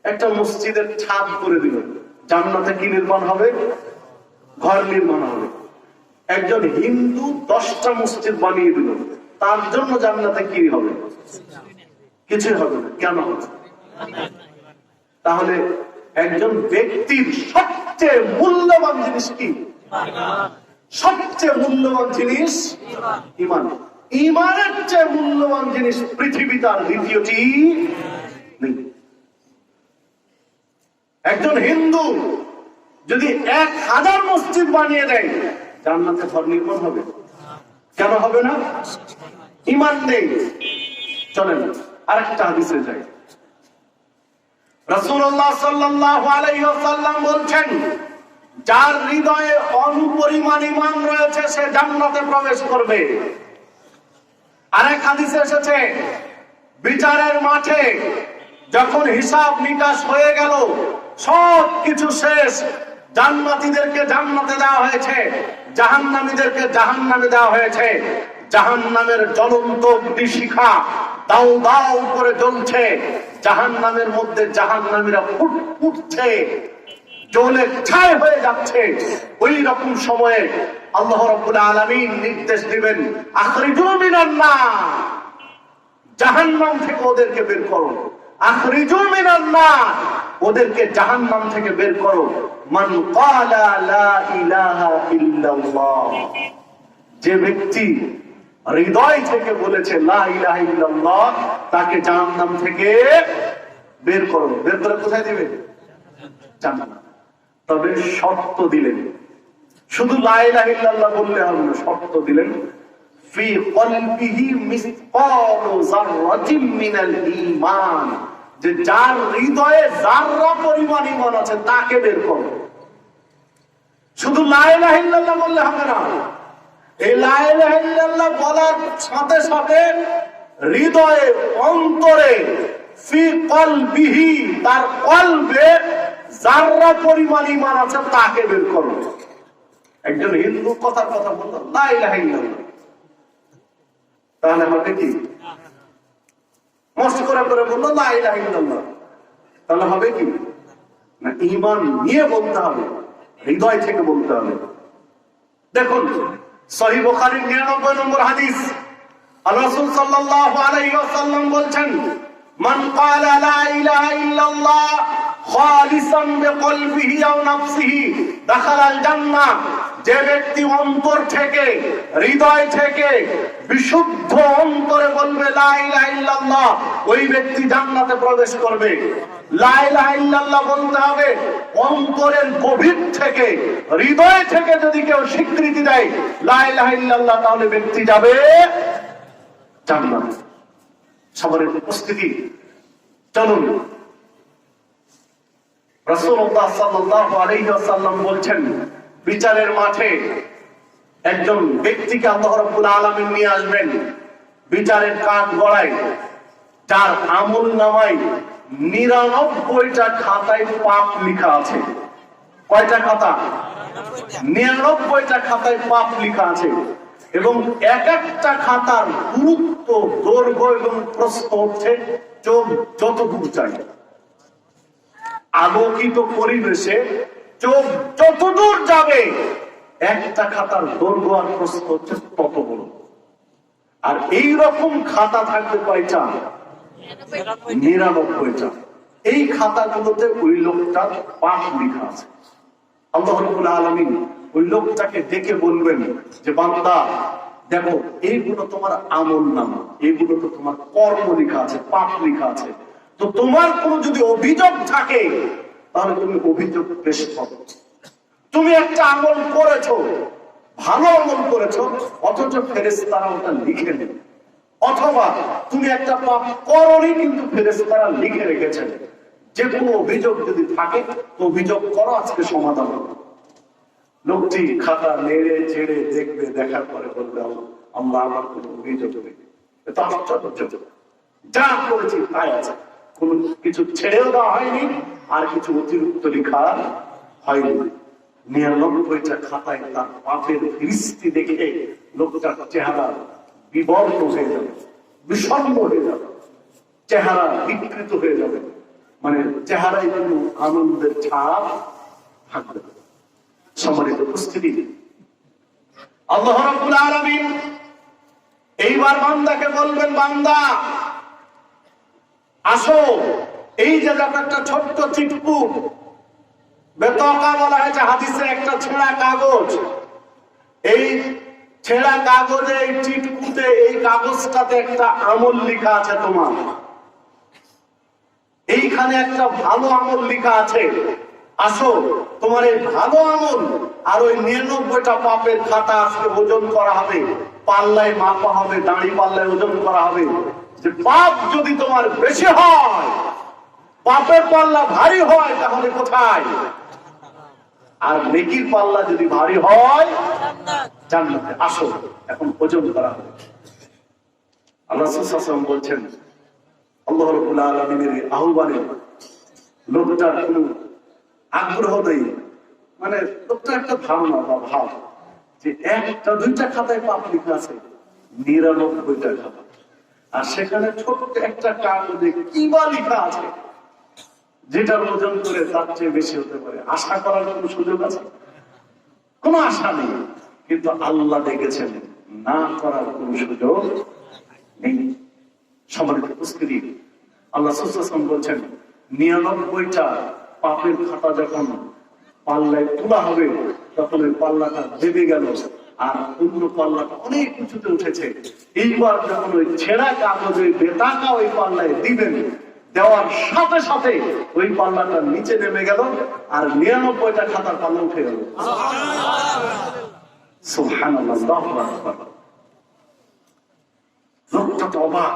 একটা মসজিদের ছাদ করে দিল, জান্নাতে কি নির্মাণ হবে? ঘর নির্মাণ হবে। একজন হিন্দু 10টা মসজিদ বানিয়ে দিল, তার জন্য জান্নাতে কি হবে? কিছুই হবে না। কেন হবে? তাহলে একজন ব্যক্তির সবচেয়ে মূল্যবান জিনিস কি? সবচেয়ে মূল্যবান জিনিস ঈমান। ঈমানের চেয়ে মূল্যবান জিনিস পৃথিবীতে আর দ্বিতীয়টি নেই। একজন হিন্দু যদি 1000 মসজিদ বানিয়ে দেয়, জান্নাতে ঘর নির্মাণ হবে? কেন হবে না? ঈমান নেই। চলেন আরেকটা হাদিসে যাই। রাসূলুল্লাহ সাল্লাল্লাহু আলাইহি ওয়াসাল্লাম বলেন, যার হৃদয়ে অনুপরিমাণ ঈমান রয়েছে সে জান্নাতে প্রবেশ করবে। আরেক হাদিসে এসেছে, বিচারের মাঠে যখন হিসাব নিকাশ হয়ে গেল, সব কিছু শেষ, জান্নাতীদেরকে জান্নাতে দেওয়া হয়েছে, জাহান্নামীদেরকে জাহান্নামে দেওয়া হয়েছে। জাহান্নামের জ্বলন্ত অগ্নিশিখা দাউ দাউ করে জ্বলছে, জাহান্নামের মধ্যে জাহান্নামীরা ফুটছে, জ্বলে ছাই হয়ে যাচ্ছে। ওই রকম সময়ে আল্লাহ রাব্বুল আলামিন নির্দেশ দিবেন, আখরিজু মিনান নার, জাহান্নাম থেকে ওদেরকে বের করো। আখরিজু মিনান নার, ওদেরকে জাহান্নাম থেকে বের করো। মান ক্বালা লা ইলাহা ইল্লাল্লাহ, যে ব্যক্তি হৃদয় থেকে বলেছে লা ইলাহা ইল্লাল্লাহ, তাকে জাহান্নাম থেকে বের করো। বের করে কোথায় দিবে? জান্নাত। তবে শর্ত দিলেন, শুধু লা ইলাহা ইল্লাল্লাহ বললে হবে না, শর্ত দিলেন, ফি কলবিহি মিসকালু যাররাতিন মিনাল ঈমান, যে যার হৃদয়ে যাররা পরিমাণ ঈমান আছে তাকে বের করো। শুধু লা ইলাহা ইল্লাল্লাহ বললে হবে না, এই লা ইলাহা ইল্লাল্লাহ বলার সাথে সাথে হৃদয়ে অন্তরে ফি কলবিহি, তার কলবে যাররা পরিমাণ ঈমান আছে তাকে বের করো। একজন হিন্দু কথার কথা বলল লা ইলাহা ইল্লাল্লাহ, তাহলে হবে কি? মস্ত করে বললো লা ইলাহা ইল্লাল্লাহ, তাহলে হবে কি না? ঈমান নিয়ে বলতে হবে, হৃদয় থেকে বলতে হবে। দেখুন সহিহ বুখারীর 99 নম্বর হাদিস, আল্লাহ রাসূল সাল্লাল্লাহু আলাইহি ওয়াসাল্লাম বলছেন, মান ক্বালা লা ইলাহা ইল্লাল্লাহ খালিসান বিকলবিহি আও নাফসিহি দাখালাল জান্নাহ, যে ব্যক্তি অন্তর থেকে হৃদয় থেকে বিশুদ্ধ অন্তরে বলবে লা ইলাহা ইল্লাল্লাহ, ওই ব্যক্তি জান্নাতে প্রবেশ করবে। লা ইলাহা ইল্লাল্লাহ বলতে হবে অন্তরের গভীর থেকে, হৃদয় থেকে যদি কেউ স্বীকৃতি দেয় লা ইলাহা ইল্লাল্লাহ, তাহলে ব্যক্তি যাবে জান্নাতে। সবার উপস্থিতি, চলুন রাসূলুল্লাহ সাল্লাল্লাহু আলাইহি ওয়াসাল্লাম বলছেন, বিচারের মাঠে একজন ব্যক্তিকে আল্লাহ রাব্বুল আলামিন নিয়ে আসবেন বিচারের কাঠ গড়ায়, যার আমল নামায় 99টা খাতায় পাপ লেখা আছে। কয়টা খাতা? 99টা খাতায় পাপ লেখা আছে, এবং এক একটা খাতার গুরুত্ব, দৈর্ঘ্য এবং প্রস্থ হচ্ছে চোখ যতদূর যায়। আলোকিত পরিবেশে চোখ যতদূর যাবে একটা খাতার দৈর্ঘ্য আর প্রস্থ হচ্ছে তত বড়। আর এইরকম খাতা থাকবে কয়টা? 99টা। এই খাতাগুলোতে ওই লোকটার পাপ লেখা আছে। আল্লাহ রাব্বুল আলামিন ওই লোকটাকে ডেকে বলবেন যে বান্দা দেখো, এইগুলো তোমার আমল নামা, এইগুলো তো তোমার কর্ম লেখা আছে, পাপ লেখা আছে। তো তোমার কোনো যদি অভিযোগ থাকে তাহলে তুমি অভিযোগ পেশ করো। তুমি একটা আমল করেছো, ভালো আমল করেছো, অথচ ফেরেশতারা ওটা লিখে নেবে, অথবা তুমি একটা পাপ করোনি কিন্তু ফেরেশতারা লিখে রেখেছেন। যে কোনো অভিযোগ যদি থাকে তো অভিযোগ করো, আজকে সমাধান হবে। লোকটি খাতা নেড়ে চেড়ে দেখবে, দেখার পরে বলবে আল্লাহ আমার কোনো অভিযোগ নেই, এটা আশ্চর্য, যা করেছি তাই আছে, কোনো কিছু ছেড়েও দেওয়া হয়নি আর কিছু অতিরিক্ত লেখা হয়নি। 99টা খাতায় তার পাপের ফিরিস্তি দেখে লোকটার চেহারা বিবর্ণ হয়ে যাবে, বিষণ্ণ হয়ে যাবে, চেহারা বিকৃত হয়ে যাবে, মানে চেহারায় কোনো আনন্দের ছাপ থাকবে না। সম্মানিত উপস্থিতি, আল্লাহ রাব্বুল আলামিন এইবার বান্দাকে বলবেন, বান্দা আসো, এই যে একটা ছোট্ট চিটকুট, বেতকা বলা হয়েছে হাদিসে, একটা ছেঁড়া কাগজ, এই ছেঁড়া কাগজে, এই চিটকুটে, এই কাগজটাতে একটা আমল লেখা আছে তোমার। এইখানে একটা ভালো আমল লেখা আছে, আসো তোমার এই ভালো আমল আর ওই 99টা পাপের খাতা আজকে ওজন করা হবে, পাল্লায় মাপা হবে, দাঁড়ি পাল্লায় ওজন করা হবে। যে পাপ যদি তোমার বেশি হয়, পাপের পাল্লা ভারী হয়, তাহলে কোথায়? আর নেকির পাল্লা যদি ভারী হয় জান্নাতে। আসো এখন ওজন করা হবে। আল্লাহ রাসূল সাল্লাল্লাহু আলাইহি ওয়াসাল্লাম বলছেন, আল্লাহ রাব্বুল আলামিনের আহ্বানে লোকটার কোনো আগ্রহ নেই, মানে লোকটার একটা ধারণা বা ভাব যে একটা দুইটা খাতায় পাপ লেখা আছে, 99টা খাতা, আর সেখানে ছোট্ট একটা কাগজে কি বা লেখা আছে যেটার ওজন করে তার চেয়ে বেশি হতে পারে। আশা করার কোনো সুযোগ আছে? কোনো আশা নেই। কিন্তু আল্লাহ দেখেছেন, না করার কোনো সুযোগ নেই। সম্মানিত উপস্থিতি, আল্লাহ রাসূল সাল্লাল্লাহু আলাইহি ওয়াসাল্লাম বলছেন, 99টা পাপের খাতা যখন পাল্লায় তোলা হবে তখন ওই পাল্লাটা দেবে গেল আর অন্য পাল্লাটা অনেক উঁচুতে উঠেছে। এইবার যখন ওই ছেঁড়া কাগজ, ওই বেতাকা ওই পাল্লায় দিবেন, দেওয়ার সাথে সাথে ওই পাল্লাটা নিচে নেমে গেল আর 99টা খাতার পাল্লা উঠে গেল। সুবহানাল্লাহ, আল্লাহু আকবার। লোকটা তো অবাক,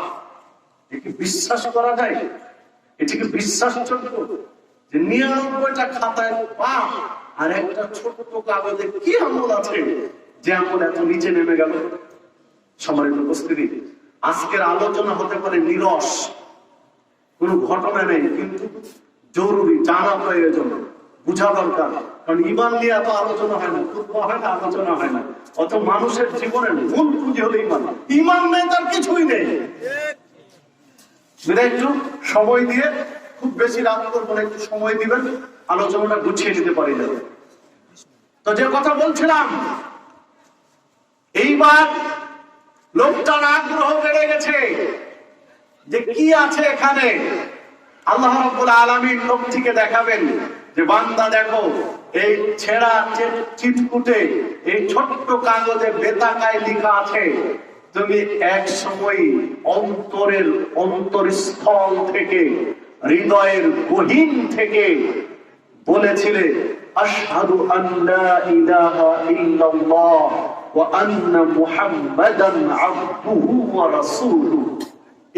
একে বিশ্বাস করা যায়? এটিকে বিশ্বাসযোগ্য যে 99টা খাতায় পাপ আর একটা ছোট কাগজে কি আমল আছে যে আমল এত নিচে নেমে গেল? সম্মানিত উপস্থিতি, আজকের আলোচনা হতে পারে নিরস, কোন ঘটনা নেই, কিন্তু জরুরি, জানা প্রয়োজন, বুঝা দরকার। কারণ ইমান নিয়ে এত আলোচনা হয় না, খুতবা হয় না, আলোচনা হয় না। অত মানুষের জীবনের মূল পুঁজি হলো ইমান। ইমান নেই তার কিছুই নেই। একটু সময় দিয়ে, খুব বেশি রাত করবো না, একটু সময় দিবেন, আলোচনাটা গুছিয়ে নিতে পারি যাবে। তো যে কথা বলছিলাম, এইবার লোকটার আগ্রহ বেড়ে গেছে যে কি আছে এখানে। আল্লাহ রাব্বুল আলামিন লোকটিকে দেখাবেন যে বান্দা দেখো, এই ছেঁড়া চিটকুটে এই ছোট্ট কাগজে বেতাকায় লেখা আছে, তুমি এক সময় অন্তরের অন্তরস্থল থেকে, হৃদয়ের গহীন থেকে বলেছিলে আশহাদু আল্লা ইলাহা ইল্লাল্লাহ ওয়া আন্না মুহাম্মাদান আবদুহু ওয়া রাসূলুহু।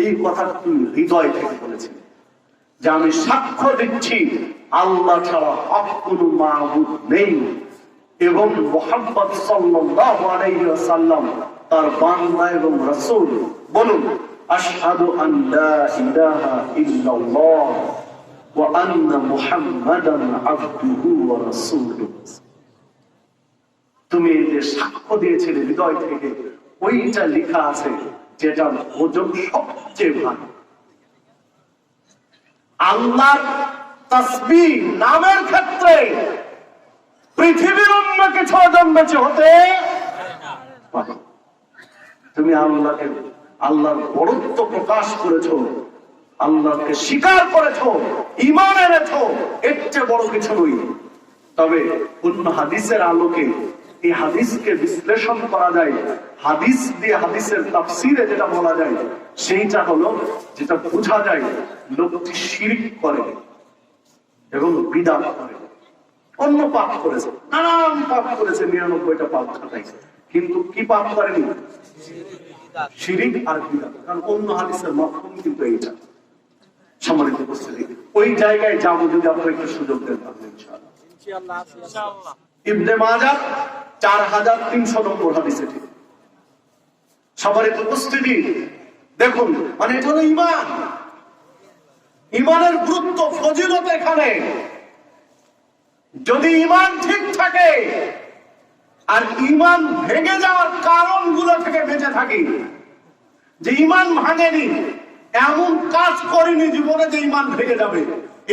এই কথা তুমি হৃদয় থেকে বলেছিলে যে আমি সাক্ষ্য দিচ্ছি আল্লাহ ছাড়া হক কোনো মাবুদ নেই এবং মুহাম্মদ সাল্লাল্লাহু আলাইহি ওয়াসাল্লাম তার বান্দা এবং রাসূল। বলুন আশহাদু আল্লা ইলাহা ইল্লাল্লাহ ওয়া আন্না মুহাম্মাদান আবদুহু ওয়া রাসূলুহু। তুমি যে সাক্ষ্য দিয়েছিলে হৃদয় থেকে, ওইটা লেখা আছে যেটার ওজন সবচেয়ে ভারী। আল্লাহর তাসবিহ নামের ক্ষেত্রে পৃথিবীর অন্য কিছু ওজন বেঁচে হতে পারে। তুমি আল্লাহকে, আল্লাহর বড়ত্ব প্রকাশ করেছো, আল্লাহকে স্বীকার করেছো, ঈমান এনেছো, এর চেয়ে বড় কিছু নই। তবে অন্য হাদিসের আলোকে এই হাদিসকে বিশ্লেষণ করা যায়, হাদিস দিয়ে হাদিসের তাফসীরে যেটা বলা যায় সেইটা হলো, যেটা বোঝা যায় লোকটি শিরক করে এবং বিদআত করে, অন্য পাপ করেছে, নানান পাপ করেছে, 99টা পাপ খাটাইছে, কিন্তু কি পাপ করেনি? শিরক আর বিদআত। কারণ অন্য হাদিসের মাফহুম কিন্তু এইটা। সম্মানিত উপস্থিতি, ওই জায়গায় যাবো যদি আপনারা একটু সুযোগ দেন তাহলে ইনশাআল্লাহ। ইবনে মাজাহ 4300 নম্বর হাদিস এটি। সম্মানিত উপস্থিতি, দেখুন, মানে এটা হলো ঈমান। ঈমানের গুরুত্ব, ফজিলত এখানে। যদি ঈমান ঠিক থাকে আর ঈমান ভেঙে যাওয়ার কারণগুলো থেকে বেঁচে থাকি, যে ঈমান ভাঙেনি, এমন কাজ করিনি জীবনে যে ঈমান ভেঙে যাবে,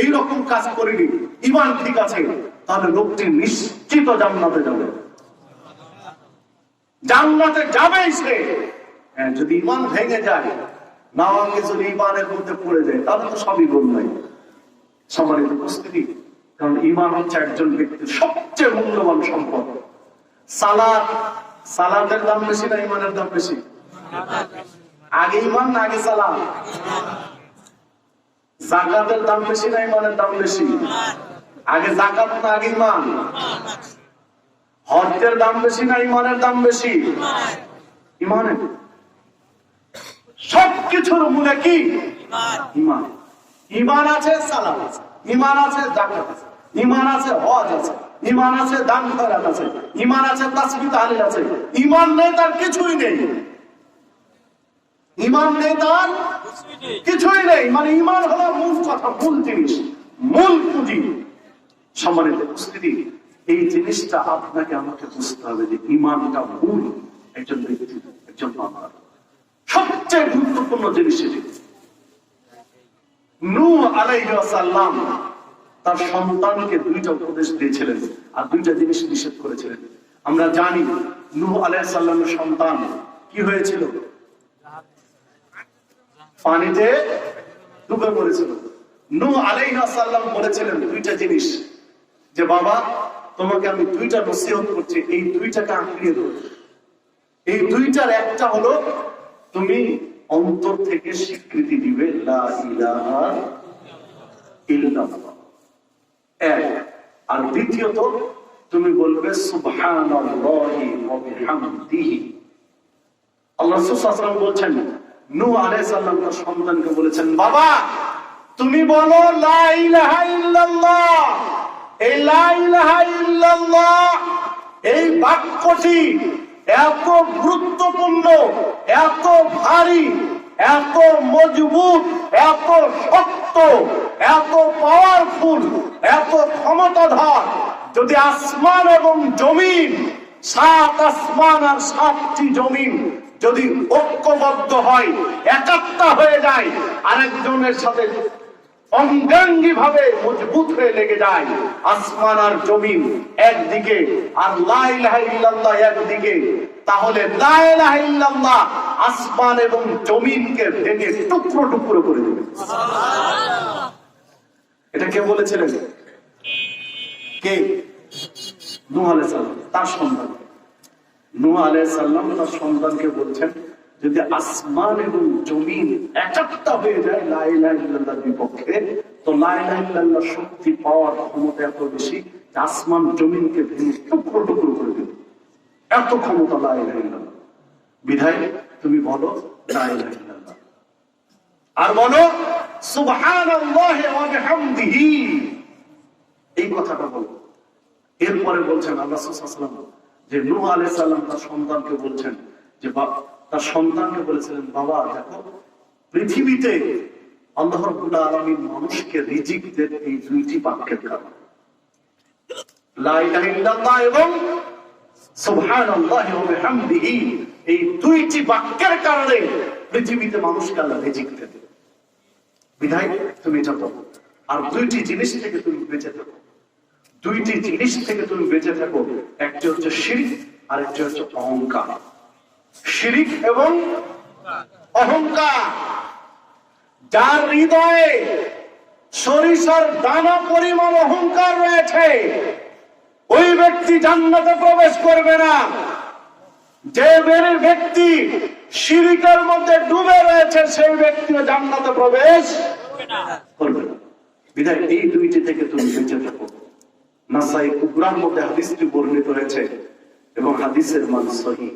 এই রকম কাজ করিনি, ঈমান ঠিক আছে, তাহলে লোকটি নিশ্চিত জান্নাতে যাবে, জান্নাতে যাবেই সে। যদি ঈমান ভেঙে যায়, নামাজে যদি ঈমানের মধ্যে পড়ে যায়, তাহলে তো সবই গুণ নাই। সম্মানিত উপস্থিতি, কারণ ঈমান হচ্ছে একজন ব্যক্তির সবচেয়ে মূল্যবান সম্পদ। সালাতের দাম বেশি না ঈমানের দাম বেশি? আগে ঈমান না আগে সালাত? যাকাতের দাম বেশি না ঈমানের দাম বেশি? আগে যাকাত না আগে ঈমান? হজ্জের দাম বেশি না ঈমানের দাম বেশি? ঈমানের। সবকিছুর মূলে কি? ঈমান। ঈমান আছে, সালাত আছে, ঈমান আছে, যাকাত আছে, ঈমান আছে, হজ আছে, ঈমান আছে, দান খয়রাত আছে, ঈমান আছে, তাসবিহ তাহলিল আছে। ঈমান নেই তার কিছুই নেই। ঈমান নেই তার কিছুই নেই। মানে ঈমান হলো মূল কথা, মূল জিনিস, মূল পুঁজি। সম্মানিত উপস্থিতি, এই জিনিসটা আপনাকে আমাকে বুঝতে হবে যে ঈমানটা মূল একজন ব্যক্তি, একজন বান্দার সবচেয়ে গুরুত্বপূর্ণ জিনিস। নূহ আলাইহিস সালাম তার সন্তানকে 2টা উপদেশ দিয়েছিলেন আর 2টা জিনিস নিষেধ করেছিলেন। আমরা জানি নূহ আলাইহিস সালামের সন্তান কি হয়েছিল? পানিতে ডুবে মরেছিল। নূহ আলাইহিস সালাম বলেছিলেন 2টা জিনিস, যে বাবা তোমাকে আমি 2টা নসিহত করছি, এই 2টাকে আঁকড়িয়ে ধরো। এই 2টার একটা হলো তুমি অন্তর থেকে স্বীকৃতি দিবে লা ইলাহা ইল্লাল্লাহ, আর দ্বিতীয়ত তুমি বলবে সুবহানাল্লাহি ওয়া বিহামদিহি। আল্লাহ রাসূল সাল্লাল্লাহু আলাইহি ওয়াসাল্লাম বলছেন নূহ আলাইহিস সালাম তার সন্তানকে বলেছেন, বাবা তুমি বলো লা ইলাহা ইল্লাল্লাহ। এই লা ইলাহা ইল্লাল্লাহ এই বাক্যটি এত গুরুত্বপূর্ণ, এত ভারী, এত মজবুত, এত শক্ত, এত পাওয়ারফুল, এত ক্ষমতাধর, যদি আসমান এবং জমিন, 7 আসমান আর 7টি জমিন যদি ঐক্যবদ্ধ হয়, একাত্তা হয়ে যায়, আরেকজনের সাথে অঙ্গাঙ্গী ভাবে মজবুত হয়ে লেগে যায়, আসমান আর জমিন একদিকে আর লা ইলাহা ইল্লাল্লাহ একদিকে, তাহলে লা ইলাহা ইল্লাল্লাহ আসমান এবং জমিনকে ভেঙে টুকরো টুকরো করে দেবে। এটা কে বলেছিলেন? কে? নূহ আলাইহিস সালাম তার সন্তান। নূহ আলাইহিস সালাম তার সন্তানকে বলছেন, যদি আসমান এবং জমিন একাত্তা হয়ে যায় লা ইলাহা ইল্লাল্লাহর বিপক্ষে, তো লা ইলাহা ইল্লাল্লাহ শক্তি পাওয়ার ক্ষমতা এত বেশি যে আসমান জমিনকে ভেঙে টুকরো টুকরো করে দেবে, এত ক্ষমতা লা ইলাহা ইল্লাল্লাহ। বিধায় তুমি বলো লা ইলাহা ইল্লাল্লাহ, আর বলো সুবহানাল্লাহি ওয়া বিহামদিহি, এই কথাটা বলো। এরপরে বলছেন আল্লাহ সাল্লাল্লাহু আলাইহি ওয়াসাল্লাম যে নূহ আলাইহিস সালাম তার সন্তানকে বলছেন যে তার সন্তানকে বলেছিলেন, বাবা দেখো পৃথিবীতে আল্লাহ রাব্বুল আলামিন মানুষকে রিজিক দেন এই 2টি বাক্যের কারণে, লা ইলাহা ইল্লাল্লাহ এবং সুবহানাল্লাহি ওয়া বিহামদিহি, এই 2টি বাক্যের কারণে পৃথিবীতে মানুষকে আল্লাহ রিজিক দেন। বিধায় তুমি এটা বলো, আর 2টি জিনিস থেকে তুমি বেঁচে থাকো, 2টি জিনিস থেকে তুমি বেঁচে থাকো, একটি হচ্ছে শিরক আর একটি হচ্ছে অহংকার। শিরক এবং অহংকার, যার হৃদয়ে সরিষার দানা পরিমাণ অহংকার রয়েছে, ওই ব্যক্তি জান্নাতে প্রবেশ করবে না। যে ব্যক্তি শিরকের মধ্যে ডুবে রয়েছে, সেই ব্যক্তিও জান্নাতে প্রবেশ করবে না। বিধায় এই 2টি থেকে তুমি বেঁচে থাকো। নাসাই কুবরার মধ্যে হাদিসটি বর্ণিত হয়েছে এবং হাদিসের মান সহিহ।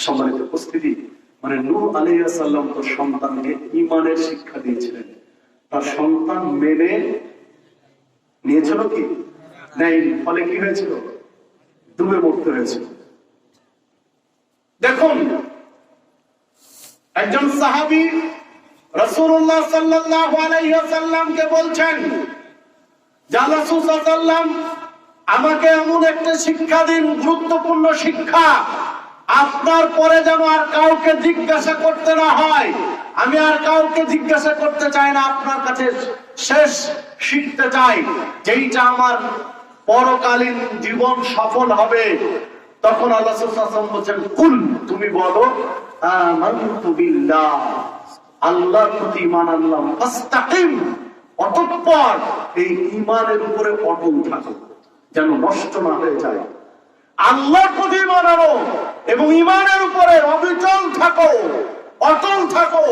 সম্মানিত উপস্থিতি, মানে নূহ আলাইহিস সালাম তার সন্তানকে ঈমানের শিক্ষা দিয়েছিলেন, তার সন্তান মেনে নিয়েছিল কি নাই, ফলে কি হয়েছিল? ডুবে মরতে হয়েছিল। দেখুন একজন সাহাবী রাসূলুল্লাহ সাল্লাল্লাহু আলাইহি ওয়াসাল্লামকে বলছেন, যা রাসূল সাল্লাল্লাহু আলাইহি ওয়াসাল্লাম আমাকে এমন একটা শিক্ষা দিন, গুরুত্বপূর্ণ শিক্ষা, আপনার পরে যেন আর কাউকে জিজ্ঞাসা করতে না হয়। আমি আর কাউকে জিজ্ঞাসা করতে চাই না, আপনার কাছে শেষ শিখতে চাই, যেইটা আমার পরকালীন জীবন সফল হবে। তখন আল্লাহ সাল্লাল্লাহু আলাইহি ওয়াসাল্লাম বলেন, কুল, তুমি বলো আমানতু বিল্লাহ, আল্লাহর প্রতি ঈমান আনলাম, ফাস্তাকিম, অতঃপর এই ঈমানের উপরে অটল থাকো, যেন নষ্ট না হয়ে যায়। আল্লাহর প্রতি ঈমান আনো এবং ঈমানের উপরে অবিচল থাকো, অটল থাকো,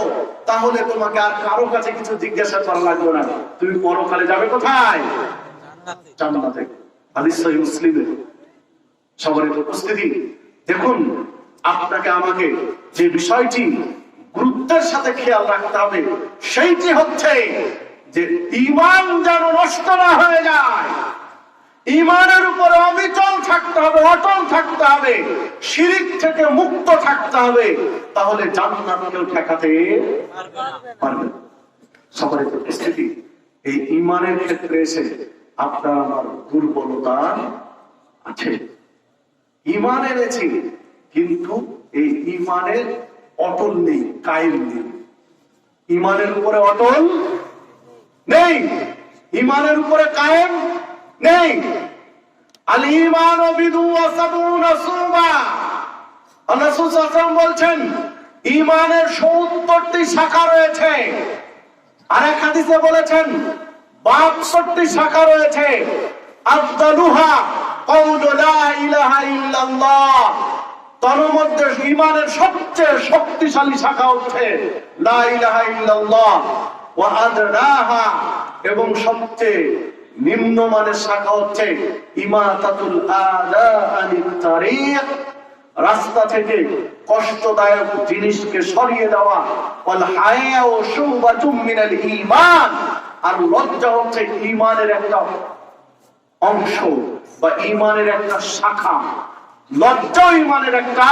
তাহলে তোমাকে আর কারো কাছে কিছু জিজ্ঞাসা করা লাগবে না। তুমি পরকালে যাবে কোথায়? জান্নাতে। হাদিস সহিহ মুসলিমে। সম্মানিত উপস্থিতি, দেখুন আপনাকে আমাকে যে বিষয়টি গুরুত্বের সাথে খেয়াল রাখতে হবে, সেইটি হচ্ছে যে ঈমান যেন নষ্ট না হয়ে যায়, ঈমানের উপরে অবিচল থাকতে হবে, অটল থাকতে হবে, শিরক থেকে মুক্ত থাকতে হবে, তাহলে জান্নাত কেউ ঠেকাতে পারবে না। সম্মানিত উপস্থিতি, এই ঈমানের ক্ষেত্রে এসে আপনার আমার দুর্বলতা আছে। ঈমান এনেছি, কিন্তু এই ঈমানের অটল নেই, কায়েম নেই, ঈমানের উপরে অটল নেই, ঈমানের উপরে কায়েম নেই। আল ঈমান বিদু ওয়া সাবউনা সুবা, আল্লাহ রাসূল সাল্লাল্লাহু আলাইহি ওয়াসাল্লাম বলছেন ঈমানের ৭০টি শাখা রয়েছে। আর এক হাদিসে বলেছেন ৬২টি শাখা রয়েছে। আফদালুহা কাউলু লা ইলাহা ইল্লাল্লাহ, তার মধ্যে ঈমানের সবচেয়ে শক্তিশালী শাখা হচ্ছে লা ইলাহা ইল্লাল্লাহ। ওয়া আদনাহা, এবং সবচেয়ে নিম্নমানের শাখা হচ্ছে ইমাতাতুল আদা আনিত তারিক, রাস্তা থেকে কষ্টদায়ক জিনিসকে সরিয়ে দেওয়া। ওয়াল হায়াউ শুবাতুম মিনাল ঈমান, আর লজ্জা হচ্ছে ঈমানের একটা অংশ বা ঈমানের একটা শাখা। লজ্জা ঈমানের একটা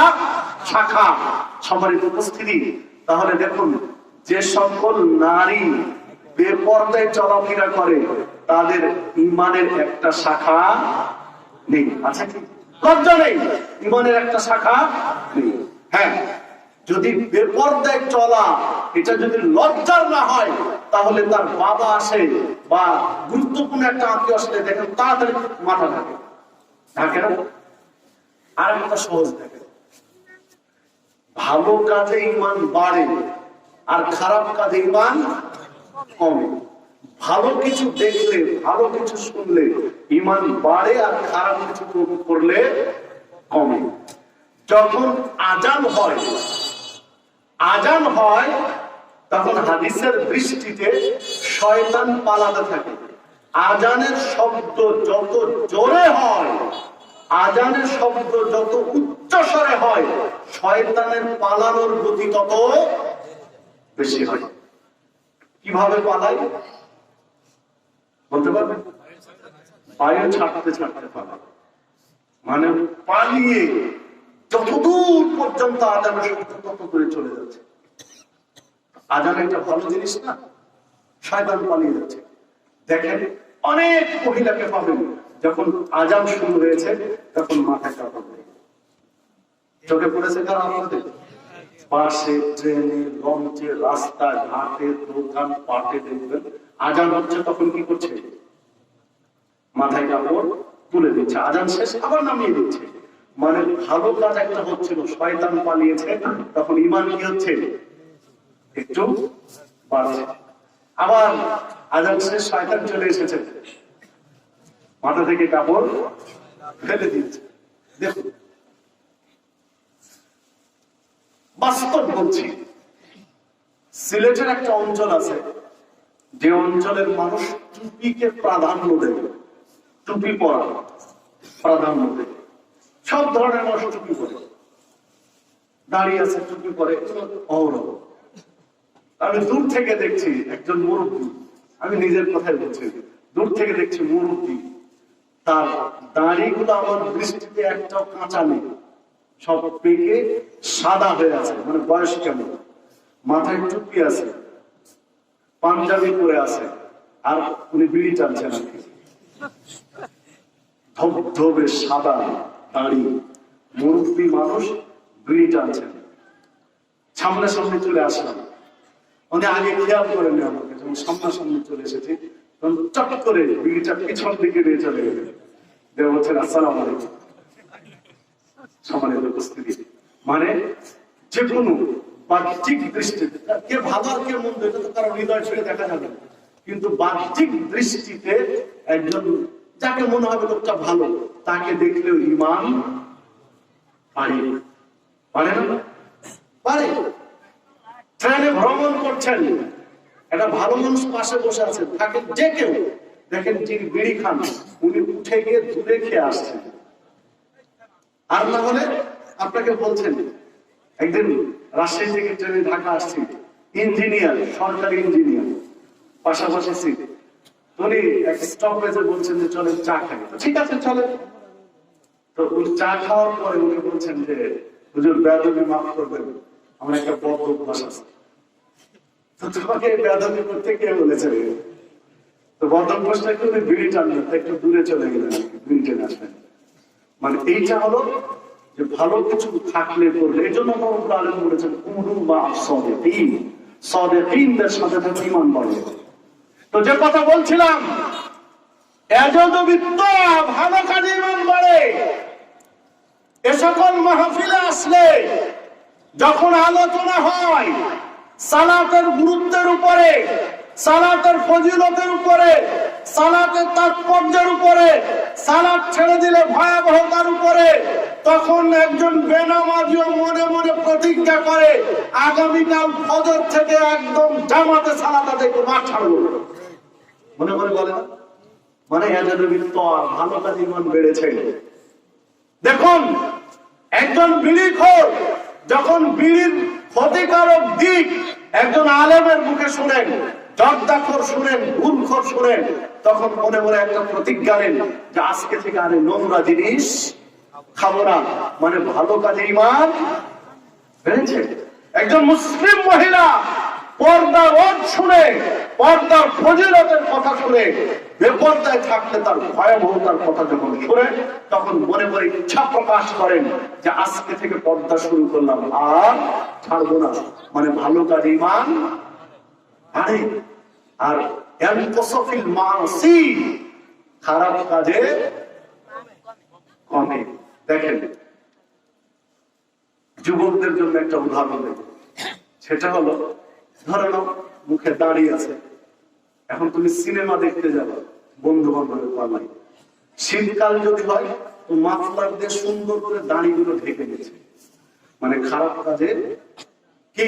শাখা। সম্মানিত উপস্থিতি, তাহলে দেখুন, যে সকল নারী বেপরদায় চলাফেরা করে তাদের ঈমানের একটা শাখা নেই। আচ্ছা, কি লজ্জা নেই, ঈমানের একটা শাখা নেই। হ্যাঁ, যদি বেপরদায় চলা এটা যদি লজ্জার না হয়, তাহলে তার বাবা আসে বা গুরুত্বপূর্ণ একটা আত্মীয় আসলে দেখেন তাড়াতাড়ি মাথা থাকে থাকে না। আর একটা সহজ থাকে, ভালো কাজে ঈমান বাড়ে আর খারাপ কাজে ঈমান কমে। ভালো কিছু দেখলে, ভালো কিছু শুনলে ঈমান বাড়ে আর খারাপ কিছু করলে কমে। যখন আজান হয় তখন হাদিসের দৃষ্টিতে শয়তান পালাতে থাকে। আজানের শব্দ যত জোরে হয়, আজানের শব্দ যত উচ্চ স্বরে হয়, শয়তানের পালানোর গতি তত বেশি হয়। কিভাবে পালায় বলতে পারবেন? পায়ে ছাড়তে ছাড়তে পালায়, মানে পালিয়ে যতদূর পর্যন্ত আজানের শব্দ তত দূরে চলে যাচ্ছে। আজান একটা ভালো জিনিস না, শয়তান পালিয়ে যাচ্ছে। দেখেন, অনেক মহিলাকে পাবেন যখন আজান শুরু হয়েছে তখন মাথায় কাপড় নেই। চোখে পড়েছে কারা আপনাদের? বাসে, ট্রেনে, লঞ্চে, রাস্তায়, ঘাটে, দোকান পাটে দেখবেন আজান হচ্ছে তখন কি করছে? মাথায় কাপড় তুলে দিচ্ছে। আজান শেষ আবার নামিয়ে দিচ্ছে। মানে ভালো কাজ একটা হচ্ছিল, শয়তান পালিয়েছে, তখন ঈমান কি হচ্ছে? একটু বাড়ছে। আবার আজান শেষ, শয়তান চলে এসেছে, মাথা থেকে কাপড় ফেলে দিচ্ছে। দেখুন, বাস্তব বলছি, সিলেটের একটা অঞ্চল আছে যে অঞ্চলের মানুষ টুপিকে প্রাধান্য দেবে, টুপি পরা প্রাধান্য দেবে। সব ধরনের মানুষ টুপি পরে, দাঁড়িয়ে আছে টুপি পরে অহরহ। আমি দূর থেকে দেখছি একজন মুরব্বী, আমি নিজের কথাই বলছি, দূর থেকে দেখছি মুরব্বী, তার দাড়িগুলো আমার দৃষ্টিতে একটাও কাঁচা নেই, সব পেকে সাদা হয়ে আছে। মানে বয়স কেমন, মাথায় টুপি আছে, পাঞ্জাবি পরে আছে, আর উনি বিড়ি টানছেন আর কি। ধবধবে সাদা দাড়ি মুরব্বী মানুষ বিড়ি টানছেন। সামনে সামনে চলে আসলাম, উনি আগে খেয়াল করেন আমাকে, যখন সামনাসামনি চলে এসেছি তখন চট করে বিড়িটা পিছন দিকে নিয়ে চলে গেলেন। বলছেন আসসালামু আলাইকুম। সম্মানিত উপস্থিতি, মানে যে কোনো বাহ্যিক দৃষ্টিতে কে ভালো আর কে মন্দ এটা তো কারো হৃদয় ছেড়ে দেখা যাবে, কিন্তু বাহ্যিক দৃষ্টিতে একজন যাকে মনে হবে লোকটা ভালো, তাকে দেখলেও ঈমান পারে না? পারে। ট্রেনে ভ্রমণ করছেন, একটা ভালো মানুষ পাশে বসে আছে, তাকে যে কেউ দেখেন যিনি বিড়ি খান, উনি উঠে গিয়ে দূরে খেয়ে আসছেন। আর না হলে আপনাকে বলছেন, একদিন রাজশাহী থেকে ট্রেনে ঢাকা আসছি, ইঞ্জিনিয়ার, সরকারি ইঞ্জিনিয়ার, পাশাপাশি সিট, উনি এক স্টপেজে বলছেন যে চলেন চা খাই। ঠিক আছে চলেন। তো উনি চা খাওয়ার পরে উনি বলছেন যে হুজুর বেয়াদবি মাফ করবেন, আমার একটা বদ অভ্যাস আছে। তো তোমাকে বেয়াদবি করতে কে বলেছে? তো বদ অভ্যাসটা একটু বিড়ি টানলেন, একটু দূরে চলে গেলেন, বিড়ি টেনে আসলেন। মানে এইটা হলো যে ভালো কিছু থাকলে করলে। এই জন্য আলেম বলেছেন কুনু মা'আ সাদিকিন, সাদিকিনদের সাথে থাকলে ঈমান বাড়ে। তো যে কথা বলছিলাম, ভালো কাজে ঈমান বাড়ে। এ সকল মাহফিলে আসলে যখন আলোচনা হয় সালাতের গুরুত্বের উপরে, সালাতের ফজিলতের উপরে, সালাতের তাৎপর্যের উপরে, সালাত ছেড়ে দিলে ভয়াবহতার উপরে, তখন একজন বেনামাজিও মনে মনে প্রতিজ্ঞা করে আগামীকাল ফজর থেকে একদম জামাতে সালাত আদায় করে মাঠ ছাড়বো। মনে মনে বলে না? মানে ভালো কাজ ঈমান বেড়েছে। দেখুন, একজন বিড়িখোর যখন বিড়ির ক্ষতিকারক দিক একজন আলেমের মুখে শুনেন, জর্দাখোর শুনেন, গুলখোর শুনেন, তখন মনে মনে একটা প্রতিজ্ঞা নেন যে আজকে থেকে আরে নোংরা জিনিস খাবো না। মানে ভালো কাজে ঈমান বেড়েছে। একজন মুসলিম মহিলা পর্দার রোজ শুনে, পর্দার ফজিলতের কথা শুনে, বেপর্দায় থাকলে তার ভয়াবহতার কথা যখন শুনে, তখন মনে মনে ইচ্ছা প্রকাশ করেন যে আজকে থেকে পর্দা শুরু করলাম, আর ছাড়বো না। মানে ভালো কাজে ঈমান আরে, আর ইয়ানকুসুফিল মাসি, খারাপ কাজে কমে। দেখেন, যুবকদের জন্য একটা উদাহরণ দেব। সেটা হলো, ধরে নাও মুখে দাঁড়িয়ে আছে, এখন তুমি সিনেমা দেখতে যাবে বন্ধু বান্ধবের পাল্লাই, শীতকাল যদি হয় তো মাফলার দিয়ে সুন্দর করে দাঁড়িগুলো ঢেকে গেছে। মানে খারাপ কাজে কি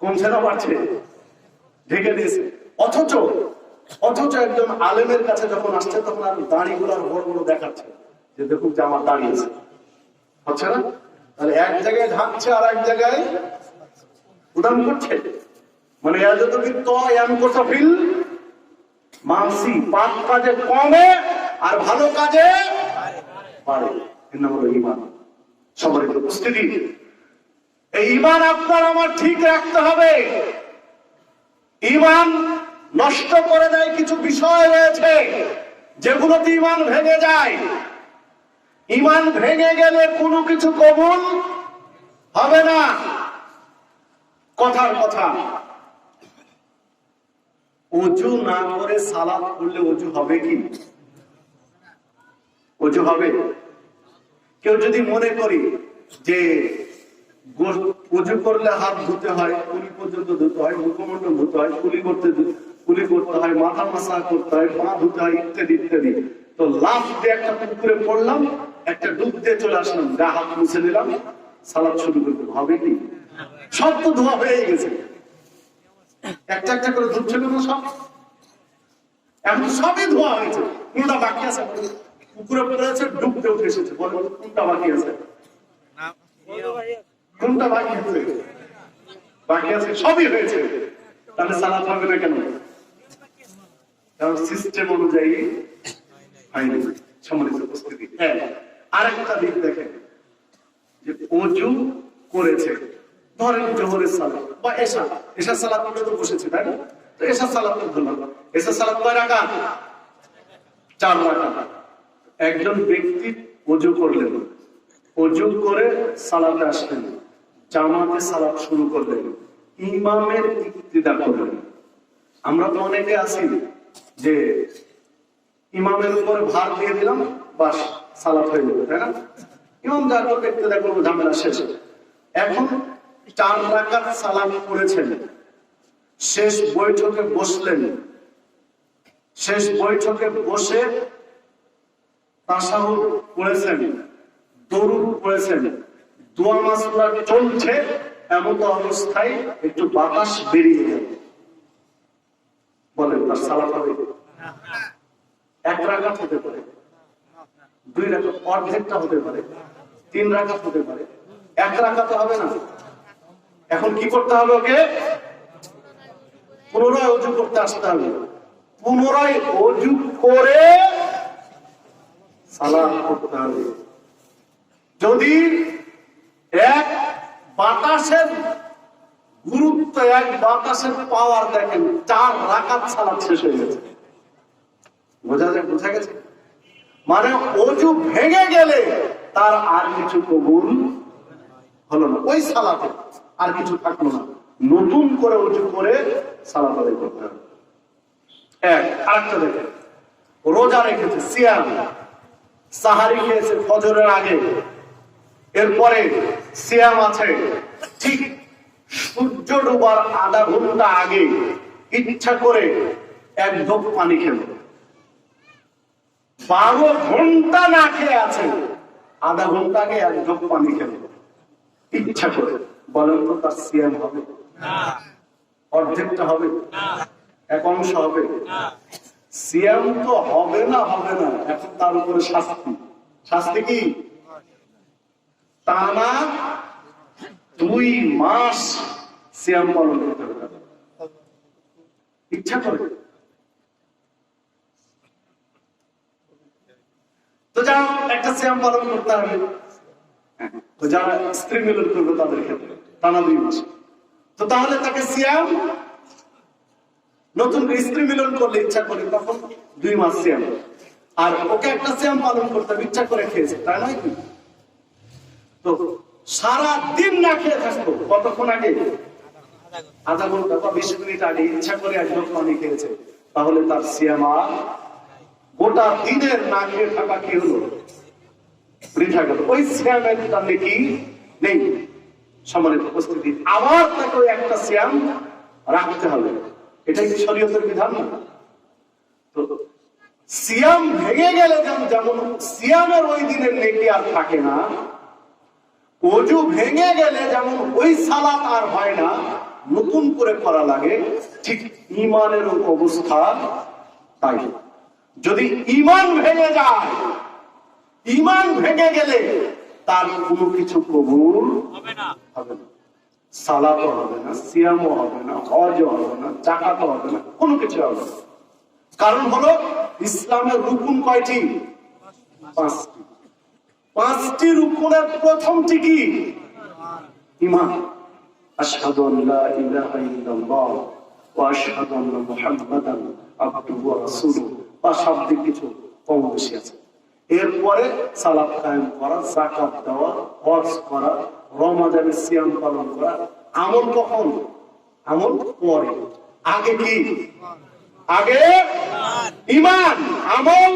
কমছে না বাড়ছে? ঢেকে দিয়েছে। অথচ একজন আলেমের কাছে যখন আসছে তখন আর দাঁড়িগুলো বড় বড় দেখাচ্ছে যে দেখুন যে আমার দাঁড়িয়েছে, হচ্ছে না? তাহলে এক জায়গায় ঢাকছে আর এক জায়গায় উদান করছে। মানে মানসি, পাপ কাজে কমে আর ভালো কাজে বাড়ে। এর নাম হলো ঈমান। সবার উপস্থিতি, এই ঈমান আপনার আমার ঠিক রাখতে হবে। ঈমান নষ্ট করে দেয় কিছু বিষয় রয়েছে যেগুলোতে ঈমান ভেঙে যায়। ঈমান ভেঙে গেলে কোনো কিছু কবুল হবে না। কথার কথা, ওযু না করে সালাত পড়লে ওযু হবে কি? ওযু হবে? কেউ যদি মনে করি যে ওযু করলে হাত ধুতে হয়, কুলি পর্যন্ত ধুতে হয়, মুখমণ্ডল ধুতে হয়, কুলি করতে হয়, মাথা মাসা করতে হয়, পা ধুতে হয়, ইত্যাদি ইত্যাদি, তো লাফ দিয়ে একটা পুকুরে পড়লাম, একটা ডুব দিয়ে চলে আসলাম, গা হাত মুছে নিলাম, সালাত শুরু করতে হবে কি? সব তো ধোয়া হয়ে গেছে, একটা একটা করে ধুচ্ছে না সব, এখন সবই ধোয়া হয়েছে, কোনটা বাকি আছে? পুকুরে পড়ে আছে, ডুব দিয়ে উঠে এসেছে, বলে কোনটা বাকি আছে? কোনটা বাকি আছে? বাকি আছে, সবই হয়েছে। তাহলে সালাত হবে না কেন? কারণ সিস্টেম অনুযায়ী হয়নি। সম্মানিত উপস্থিতি, হ্যাঁ, আরেকটা দিক দেখেন, যে ওযু করেছে, ধরেন জোহরের সালাত বা এশা সালাত পড়ে তো বসেছে, তাই না? তো এশা সালাত ধরলাম, এশা সালাত কয় রাকাত? 4 রাকাত। একজন ব্যক্তি ওযু করলেন, ওযু করে সালাতে আসলেন, জামাতে সালাত শুরু করলেন, ইমামের ইক্তিদা করলেন। আমরা তো অনেকে আছি যে ইমামের উপরে ভার দিয়ে দিলাম, বাস সালাত হয়ে যাবে, তাই না? ইমাম যা করবে ইক্তিদা করবো, ঝামেলা শেষ। এখন 4 রাকাত সালাত পড়েছেন, শেষ বৈঠকে বসলেন, শেষ বৈঠকে বসে তাশাহুদ পড়েছেন, দরুদ পড়েছেন, দোয়া মাসুরা চলছে, এমন অবস্থায় একটু বাতাস বেরিয়ে গেল, বলেন তার সালাত হবে? 1 রাকাত হতে পারে, 2 রাকাত, অর্ধেকটা হতে পারে, 3 রাকাত হতে পারে, 1 রাকাত হবে না। এখন কি করতে হবে? ওকে পুনরায় ওযু করতে আসতে হবে, পুনরায় ওযু করে সালাত করতে হবে। যদি এক বাতাসের গুরুত্ব, এক বাতাসের পাওয়ার দেখেন, 4 রাকাত সালাত শেষ হয়ে গেছে। বোঝা গেছে? মানে ওযু ভেঙে গেলে তার আর কিছু কবুল হলো না, ওই সালাতে আর কিছু থাকলো না, নতুন করে ওযু করে সালাত আদায় করতে হবে। আরেকটা দেখেন, রোজা রেখেছে, সিয়াম, সাহারি খেয়েছে ফজরের আগে, এরপরে সিয়াম আছে, ঠিক সূর্য ডোবার আধা ঘন্টা আগে ইচ্ছা করে 1 ঢোক পানি খেল, 12 ঘন্টা না খেয়ে আছে, আধা ঘন্টা আগে 1 ঢোক পানি খেল ইচ্ছা করে, বলেন তো তার সিয়াম হবে? অর্ধেকটা হবে? এক অংশ হবে? সিয়াম তো হবে না। এখন তার উপরে শাস্তি কি? টানা 2 মাস সিয়াম পালন করতে হবে, ইচ্ছা করে। তো যা একটা সিয়াম পালন করতে হবে, তো যারা স্ত্রী মিলন করবে তাদের ক্ষেত্রে টানা 2 মাস। তো তাহলে তাকে সিয়াম, নতুন স্ত্রী মিলন করলে ইচ্ছা করে তখন 2 মাস সিয়াম, আর ওকে একটা সিয়াম পালন করতে ইচ্ছা করে খেয়েছে, তাই নয় কি? তো সারা দিন না খেয়ে থাকতো, কতক্ষণ আগে? আধা ঘন্টা বা 20 মিনিট আগে ইচ্ছা করে এক ঢোক পানি খেয়েছে, তাহলে তার সিয়াম আর গোটা দিনের না খেয়ে থাকা কি হলো? বৃথা গেল। ওই সিয়ামের তাহলে কি নেই? সম্মানিত উপস্থিতি, আবার তাকে একটা সিয়াম রাখতে হবে, এটাই কি শরীয়তের বিধান না? তো সিয়াম ভেঙে গেলে যেমন সিয়ামের ওই দিনের নেকি আর থাকে না, ওযু ভেঙে গেলে যেমন ওই সালাত আর হয় না, নতুন করে করা লাগে, ঠিক ঈমানের অবস্থা তাই। যদি ঈমান ভেঙে যায়, ঈমান ভেঙে গেলে তার কোনো কিছু কবুল হবে না, সালাতও হবে না, সিয়ামও হবে না, হজও হবে না, যাকাতও হবে না, কোনো কিছু হবে না। কারণ হলো ইসলামের রুকুন কয়টি? 5টি। 5টি রুকুনের প্রথমটি কি? ঈমান। আশহাদু আল্লা ইলাহা ইল্লাল্লাহ ওয়া আশহাদু আন্না মুহাম্মাদান আবদুহু ওয়া রাসূলুহু, বা শাব্দিক কিছু কম বেশি আছে। এরপরে সালাত কায়েম করা, যাকাত দেওয়া, হজ করা, রমজানের সিয়াম পালন করা। আমল কখন? আমল পরে। আগে কি? আগে ঈমান, আমল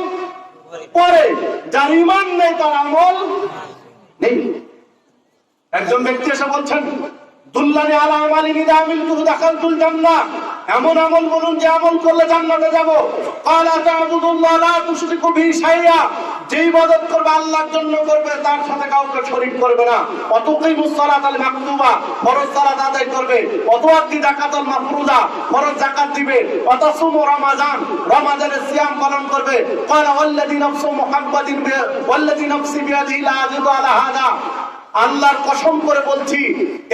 পরে। যার ঈমান নেই তার আমল নেই। একজন ব্যক্তি এসে বলছেন, দুল্লানি আলা আমালিন ইযা আমিলতুহু দাখালতুল জান্নাহ, এমন আমল বলুন যে আমল করলে জান্নাতে যাব। ক্বালা তা'বুদুল্লাহ লা তুশরিকু বিহি শাইআ, যে ইবাদত করবে আল্লাহর জন্য করবে, তার সাথে কাউকে শরীক করবে না। ওয়া তুকিমুস সালাতাল মাকতুবা, ফরজ সালাত আদায় করবে। ওয়া তুআদ্দি যাকাতাল মাফরুজা, ফরজ যাকাত দিবে। ওয়া তাসুমু রমাজান, রমাজানের সিয়াম পালন করবে। ক্বালা ওয়াল্লাযী নাফসু মুহাম্মাদিন ওয়াল্লাযী নাফসি বিয়াদিহি লা আযিদু আলা হাযা, আল্লাহর কসম করে বলছি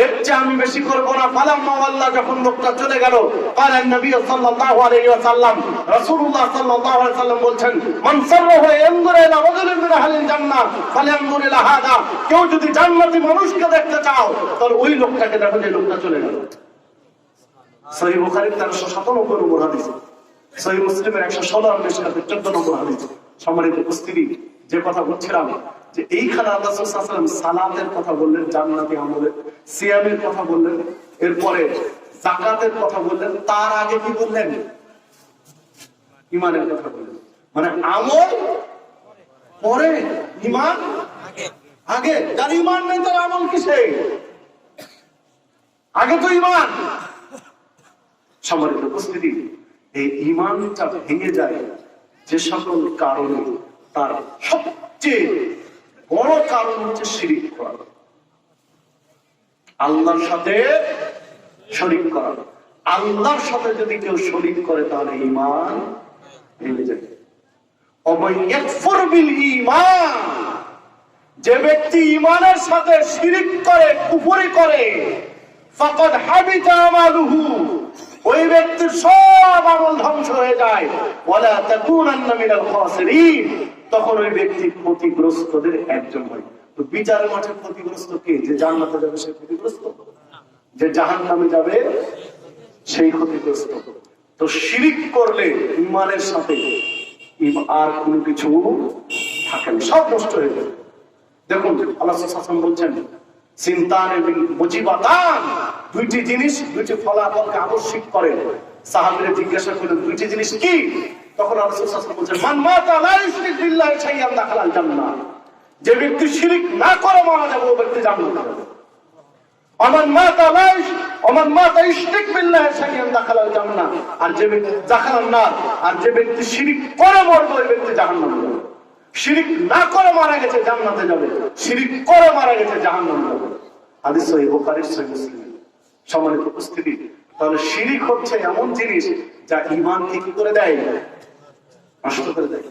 এর চেয়ে আমি বেশি করব না। ফালাম্মা ওয়াল্লাহ, যখন লোকটা চলে গেল, ক্বালা নবী সাল্লাল্লাহু আলাইহি ওয়াসাল্লাম, রাসূলুল্লাহ সাল্লাল্লাহু আলাইহি ওয়াসাল্লাম বলছেন, মান সাররাহু ইয়ানজুরু ইলা রাজুলিন মিন আহলিল জান্নাহ ফালয়ানজুর ইলা হাযা, কেউ যদি জান্নাতি মানুষকে দেখতে চাও তাহলে ওই লোকটাকে দেখো যে লোকটা চলে গেল। সহিহ বুখারীর 1397 নম্বর হাদিস, সহিহ মুসলিমের 116 মিশকাতের 14 নম্বর হাদিস। সম্মানিত উপস্থিতি, যে কথা বলছিলাম যে এইখানে আল্লাহ সাল্লাল্লাহু আলাইহি ওয়াসাল্লাম সালাতের কথা বললেন, জান্নাতি আমলের, সিয়ামের কথা বললেন, এরপরে যাকাতের কথা বললেন, তার আগে কি বললেন? ঈমানের কথা বললেন। মানে আমল পরে, ঈমান আগে। যার ঈমান নেই তার আমল কিসে? আগে তো ঈমান। সম্মানিত উপস্থিতি, এই ঈমানটা ভেঙে যায় যে সকল কারণে, তার সবচেয়ে বড় কারণ হচ্ছে শিরিক করা, আল্লাহর সাথে শরীক করা। আল্লাহর সাথে যদি কেউ শরীক করে তাহলে ঈমান ভেঙে যায়। ওয়ায়াকফুর বিল ঈমান, যে ব্যক্তি ঈমানের সাথে শিরিক করে, কুফরি করে, ফাকাদ হাবিতা আমালুহু, ওই ব্যক্তির সব আমল ধ্বংস হয়ে যায়। ওয়ালা তাকুনান্না মিনাল খাসিরিন, তখন ওই ব্যক্তি ক্ষতিগ্রস্তদের একজন হয়। তো বিচারের মাঠে ক্ষতিগ্রস্ত কে? যে জান্নাতে যাবে সে ক্ষতিগ্রস্ত, যে জাহান্নামে যাবে সেই ক্ষতিগ্রস্ত। তো শিরিক করলে ঈমানের সাথে আর কোনো কিছু থাকে না, সব নষ্ট হয়ে যাবে। দেখুন আল্লাহ সাল্লাল্লাহু আলাইহি ওয়াসাল্লাম বলছেন, সিনতানে মিন মুজিবাতান, দুইটি জিনিস দুইটি ফলাফলকে আবশ্যক করে। সাহাবীরা জিজ্ঞাসা করলেন, দুইটি জিনিস কি? তখন রাসূল সাল্লাল্লাহু আলাইহি ওয়াসাল্লাম বলেন, মান মাতা লা ইউশরিক বিল্লাহি শাইআন দাখালাল জান্নাহ, যে ব্যক্তি শিরক না করে মারা যাবে ওই ব্যক্তি জান্নাতে যাবে। ওমান মাতা ইউশরিক বিল্লাহি শাইআন দাখালাল জান্নাহ, আর যে ব্যক্তি দাখালান নার, আর যে ব্যক্তি শিরক করে মরবে ওই ব্যক্তি জাহান্নামে যাবে। শিরিক না করে মারা গেছে জান্নাতে যাবে, শিরিক করে মারা গেছে জাহান্নামে যাবে। হাদিস সহিহ বুখারী, সহিহ মুসলিম। সম্মানিত উপস্থিতি, তাহলে শিরিক হচ্ছে এমন জিনিস যা ঈমান কি করে দেয়? নষ্ট করে দেয়,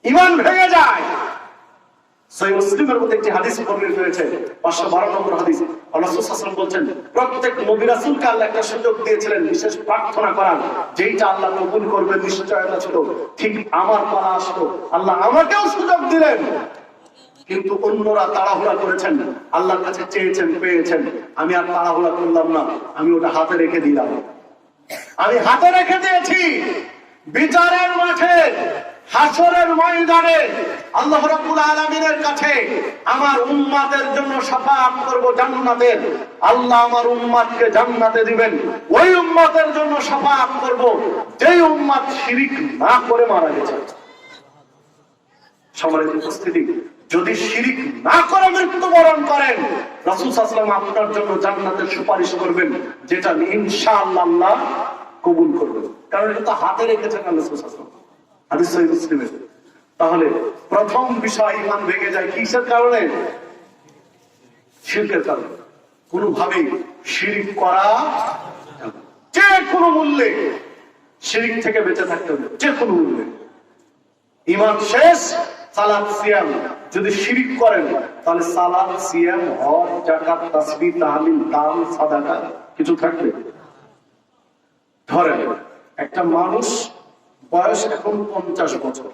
ঈমান ভেঙে যায়। সহিহ মুসলিমের মধ্যে একটি হাদিস বর্ণিত হয়েছে 512 নম্বর হাদিস। আল্লাহ রাসূল সাল্লাল্লাহু আলাইহি ওয়াসাল্লাম বলেন, প্রত্যেক নবী রাসূলকে আল্লাহ একটা সুযোগ দিয়েছিলেন বিশেষ প্রার্থনা করার, যেটা আল্লাহ কবুল করবে নিশ্চয়তা ছিল। ঠিক আমার পালা আসলো, আল্লাহ আমাকেও সুযোগ দিলেন। কিন্তু অন্যরা তাড়াহুড়া করেছেন, আল্লাহর কাছে চেয়েছেন, পেয়েছেন। আমি আর তাড়াহুড়া করলাম না, আমি ওটা হাতে রেখে দিলাম। আমি হাতে রেখে দিয়েছি। বিচারের মাঠে, হাসরের ময়দানে আল্লাহ রাব্বুল আলামিনের কাছে আমার উম্মতের জন্য শাফাআত করব জান্নাতের। আল্লাহ আমার উম্মতকে জান্নাতে দিবেন। ওই উম্মতের জন্য শাফাআত করব যেই উম্মত শিরক না করে মারা গেছে। সম্মানিত উপস্থিতি, যদি শিরক না করে মৃত্যুবরণ করেন, রাসূল সাল্লাল্লাহু আলাইহি ওয়াসাল্লাম আপনার জন্য জান্নাতের সুপারিশ করবেন, যেটা ইনশাআল্লাহ আল্লাহ কবুল করবেন। কারণ এটা তো হাতে রেখেছেন আল্লাহ রাসূল সাল্লাল্লাহু আলাইহি ওয়াসাল্লাম, হাদিস সহিহ মুসলিমে। তাহলে প্রথম বিষয় ঈমান ভেঙে যায় কিসের কারণে? শিরকের কারণে। কোনোভাবেই শিরক করা, যে কোনো মূল্যে শিরক থেকে বেঁচে থাকতে হবে, যে কোনো মূল্যে। ঈমান শেষ, সালাত সিয়াম। যদি শিরক করেন তাহলে সালাত সিয়াম হজ যাকাত তাসবিহ তাহলিল দান সাদাকা কিছু থাকবে? ধরেন একটা মানুষ বয়স এখন 50 বছর,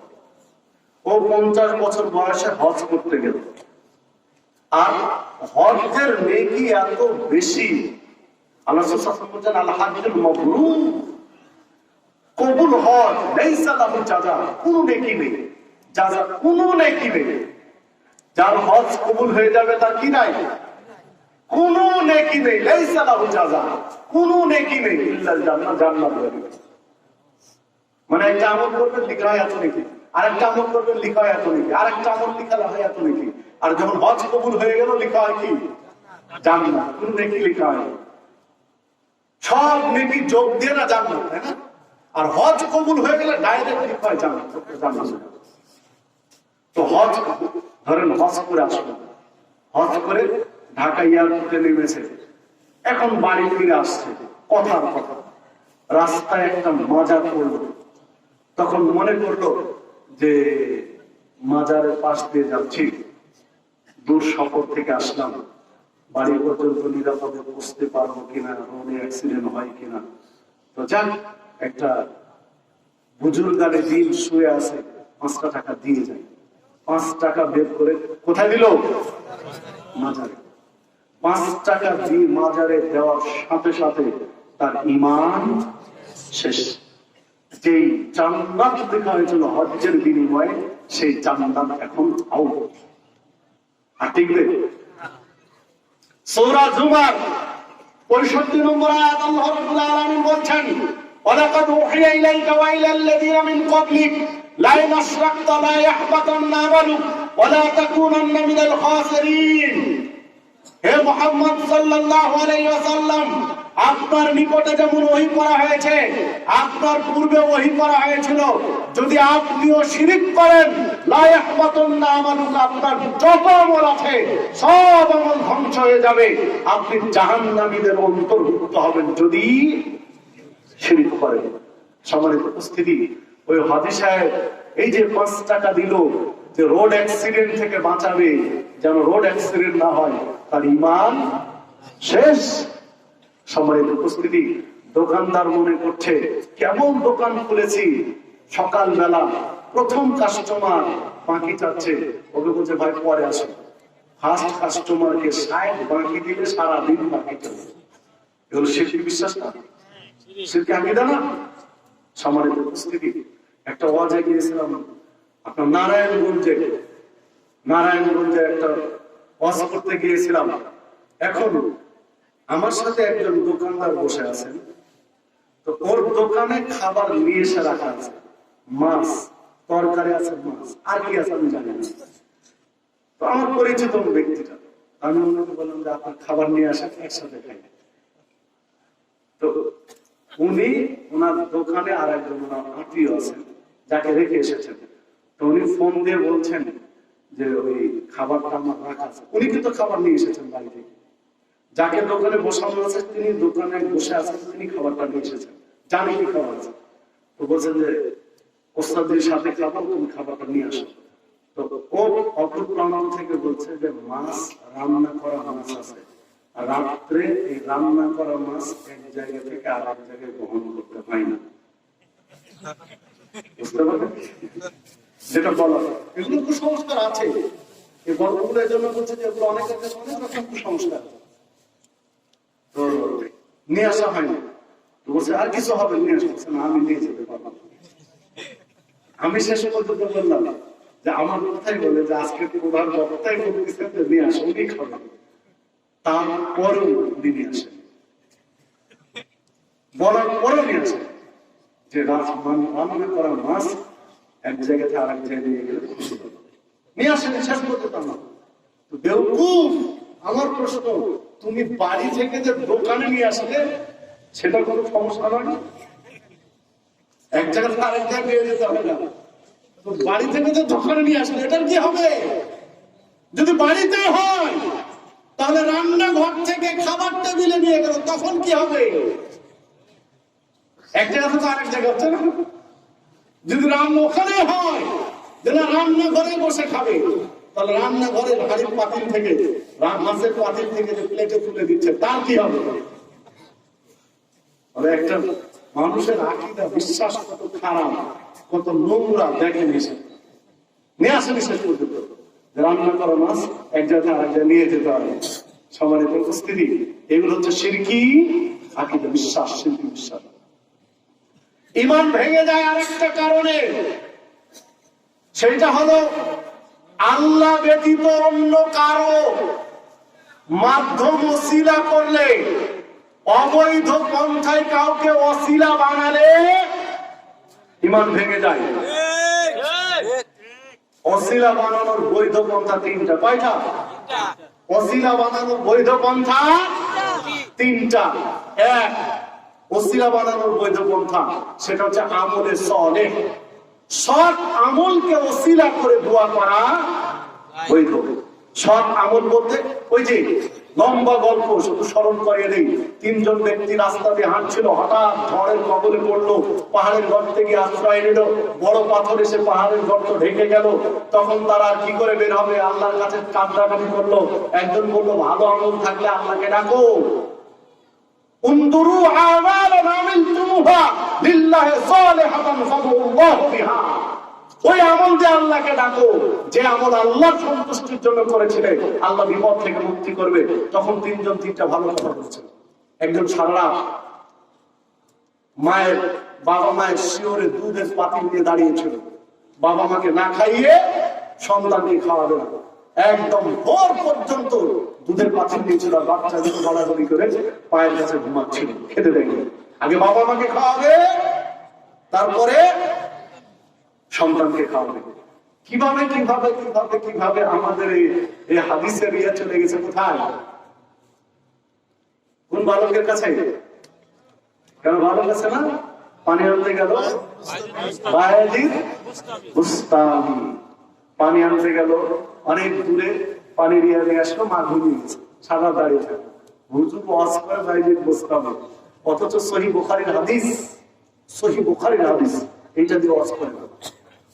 ও 50 বছর বয়সে হজ করতে গেল, আর হজের নেকি এত বেশি। আল্লাহ রাসূল সাল্লাল্লাহু আলাইহি ওয়াসাল্লাম বলেন, আল হাজ্জুল মাবরুর, কবুল হজ, লাইসা লাহু জাযা, কোনো নেকি নেই, জাযা কোনো নেকি নেই। যার হজ কবুল হয়ে যাবে তার কি নাই? কোনো নেকি নেই, লাইসা লাহু জাযা, কোনো নেকি নেই, ইল্লাল জান্নাহ, জান্নাত পাবে। মানে একটা আমল করবেন লিখা হয় এত নেকি, আরেকটা আমল করবেন লিখা হয় এত নেকি, আরেকটা আমল লিখা হয় এত নেকি। আর যখন হজ কবুল হয়ে গেল লিখা হয় কি? জান্নাত। কোনো নেকি লিখা হয়, সব নেকি যোগ দিয়ে না জান্নাত, তাই না? আর হজ কবুল হয়ে গেলে ডাইরেক্ট লিখা হয় জান্নাত। তো হজ, ধরেন হজ করে আসলো, হজ করে ঢাকা এয়ারপোর্টে নেমেছে, এখন বাড়ি ফিরে আসছে, কথার কথা রাস্তায় একটা মাজার পড়লো। তখন মনে করলো যে মাজারের পাশ দিয়ে যাচ্ছি, দূর সফর থেকে আসলাম, বাড়ি পর্যন্ত নিরাপদে পৌঁছতে পারবো কিনা, রোডে অ্যাক্সিডেন্ট হয় কিনা। তো যাক, একটা বুজুর্গানে দিন শুয়ে আছে, 5 টাকা দিয়ে যায়। 5 টাকা বের করে কোথায় দিল? মাজারে। 5 টাকা দিয়ে মাজারে দেওয়ার সাথে সাথে তার ঈমান শেষ। যেই জান্নাত দেখা হয়েছিল হজ্জের বিনিময়ে, সেই জান্নাত এখন আউট। আর টিকবে? সূরা জুমার 65 নম্বর আয়াত আল্লাহ রাব্বুল আলামিন বলছেন, ওয়ালাকাদ উহিয়া ইলাইকা ওয়া ইলাল লাযিনা মিন ক্বাবলিক লা ইন আশরাকতা লা ইয়াহবাতান্না আমালুক ওয়া লা তাকুনান্না মিনাল খাসিরিন। হে মুহাম্মদ সাল্লাল্লাহু আলাইহি ওয়াসাল্লাম, আপনার নিকটে যেমন ওহী করা হয়েছে, আপনার পূর্বে ওহী করা হয়েছিল, যদি আপনিও শিরক করেন, লা ইয়াহবাতুন্না আমালুক, আপনার যত আমল আছে সব আমল ধ্বংস হয়ে যাবে, আপনি জাহান্নামীদের অন্তর্ভুক্ত হবেন যদি শিরক করেন। সম্মানিত উপস্থিতি, ওই হাজী সাহেব এই যে 5 টাকা দিল, যে রোড অ্যাক্সিডেন্ট থেকে বাঁচাবে, যেন রোড অ্যাক্সিডেন্ট না হয়, তার ঈমান শেষ। সম্মানিত উপস্থিতি, দোকানদার মনে করছে কেমন দোকান খুলেছি, সকালবেলা প্রথম কাস্টমার বাকি চাচ্ছে, ওকে বলছে ভাই পরে আসো। ফার্স্ট কাস্টমারকে 60 বাকি দিলে সারাদিন বাকি চলে। এগুলো শিরকি বিশ্বাস না? শিরকি আকীদা না? সম্মানিত উপস্থিতি, একটা ওয়াজে গিয়েছিলাম আপনার নারায়ণগঞ্জে একটা ওয়াজ করতে গিয়েছিলাম। এখন আমার সাথে একজন দোকানদার বসে আছেন, তো ওর দোকানে খাবার নিয়ে এসে রাখা আছে, মাছ, তরকারি আছে, মাছ, আর কি আছে আমি জানি না। তো আমার পরিচিত ব্যক্তিটা, আমি ওনাকে বললাম যে আপনার খাবার নিয়ে আসেন, একসাথে খাই। তো উনি ওনার দোকানে আর একজন ওনার আত্মীয় আছেন যাকে রেখে এসেছেন। তো উনি ফোন দিয়ে বলছেন যে ওই খাবারটা আমার রাখা আছে। উনি কিন্তু খাবার নিয়ে এসেছেন বাড়ি থেকে, যাকে দোকানে বসানো আছে তিনি দোকানে বসে আছেন, তিনি খাবারটা নিয়ে এসেছেন, জানি কি খাবার আছে। তো বলছেন যে ওস্তাদের সাথে খাবো, তুমি খাবারটা নিয়ে আসো। তো তো ও অপর প্রান্ত থেকে বলছে যে মাছ, রান্না করা মাছ আছে, রাত্রে এই রান্না করা মাছ এক জায়গা থেকে আর এক জায়গায় বহন করতে হয় না। বুঝতে পারবেন যেটা বলা, এগুলো কুসংস্কার আছে। এই গল্পগুলো এই জন্য বলছে যে এগুলো অনেকের কাছে অনেক রকম কুসংস্কার, তো নিয়ে আসা হয় না। তো বলছে আর কিছু হবে, নিয়ে আসছে না, আমি নিয়ে যেতে পারবো। আমি শেষে পর্যন্ত বললাম যে আমার কথাই বলে যে আজকে প্রধান বক্তাই বলতেছে যে নিয়ে আসে, উনি খাবেন, তারপরেও উনি নিয়ে আসেন, বলার পরেও নিয়ে আসেন যে রান্না করা মাছ এক জায়গা থেকে আরেক জায়গায় নিয়ে গেলে নিয়ে আসেন। শেষ পর্যন্ত আমার তো বেউকুফ, আমার প্রশ্ন, তুমি বাড়ি থেকে যে দোকানে নিয়ে আসলে সেটা কোনো সমস্যা নয়? এক জায়গা থেকে আরেক জায়গায় নিয়ে যেতে হবে না, তো বাড়ি থেকে যে দোকানে নিয়ে আসলে এটার কি হবে? যদি বাড়িতে হয় তাহলে রান্নাঘর থেকে খাবার টেবিলে নিয়ে গেল, তখন কি হবে? এক জায়গা থেকে আরেক জায়গা হচ্ছে না। যদি রান্না ওখানে হয় যে না রান্নাঘরে বসে খাবে, তাহলে রান্নাঘরের হাড়ির পাতিল থেকে, মাছের পাতিল থেকে যে প্লেটে তুলে দিচ্ছে তার কি হবে? একটা মানুষের আকীদা, বিশ্বাস কত খারাপ, কত নোংরা দেখেন। নিয়ে আসেন শেষ পর্যন্ত রান্না করা মাছ এক জায়গায় আরেক জায়গায় নিয়ে যেতে হবে। সম্মানিত উপস্থিতি, এগুলো হচ্ছে শিরকি আকীদা, বিশ্বাস, শিরকি বিশ্বাস। ঈমান ভেঙে যায় আরেকটা কারণে, সেটা হলো আল্লাহ ব্যতীত অন্য কারো মাধ্যম ওসিলা করলে, অবৈধ পন্থায় কাউকে ওসিলা বানালে ঈমান ভেঙে যায়। ওসিলা বানানোর বৈধ পন্থা তিনটা। কয়টা? ওসিলা বানানোর বৈধ পন্থা তিনটা। এক, ওসিলা বানানোর বৈধ পন্থা সেটা হচ্ছে আমলে সালেহ, সৎ আমলকে ওসিলা করে দোয়া করা বৈধ। সৎ আমল বলতে ওই যে লম্বা গল্প শুধু স্মরণ করিয়ে দেই। তিনজন ব্যক্তি রাস্তা দিয়ে হাঁটছিল, হঠাৎ ঝড়ের কবলে পড়লো, পাহাড়ের গর্তে গিয়ে আশ্রয় নিল, বড় পাথর এসে পাহাড়ের গর্ত ঢেকে গেল। তখন তারা কি করে বের হবে, আল্লাহর কাছে কাঁদাকাটি করলো। একজন বললো ভালো আমল থাকলে আল্লাহকে ডাকো, উনদুরু আমালান আমিলতুমুহা লিল্লাহি সালিহাতান ফাদুল্লাহু বিহা। ওই আমল দিয়ে আল্লাহকে ডাকো, যে আমল আল্লাহর সন্তুষ্টির জন্য করেছিলে, আল্লাহ বিপদ থেকে মুক্তি করবে। তখন তিনজন তিনটা ভালো কথা বলছে। একজন সারা মায়ের, বাবা মায়ের শিওরে দুধের পাতিল নিয়ে দাঁড়িয়েছিল, বাবা মাকে না খাইয়ে সন্তানকে খাওয়াবে না, একদম ভোর পর্যন্ত দুধের পাতিল দিয়েছিল। বাচ্চা দুটো গলাগলি করে পায়ের কাছে ঘুমাচ্ছিল, খেতে দেয়নি। আগে বাবা মাকে খাওয়াবে, তারপরে সন্তানকে খাওয়াবে। কিভাবে কিভাবে কিভাবে কিভাবে আমাদের এই হাদিসের ইয়ে চলে গেছে কোথায়? কোন বালকের কাছে? কেন বালক আছে না, পানি আনতে গেল, পানি আনতে গেল অনেক দূরে, পানি নিয়ে আসলো, মা ঘুমিয়ে গেছে, সাদা দাঁড়িয়ে থাকে। হুজুর ওয়াজ করে বাইজিদ বুস্তামি, অথচ সহিহ বুখারীর হাদিস, সহিহ বুখারীর হাদিস এইটা দিয়ে ওয়াজ করে না।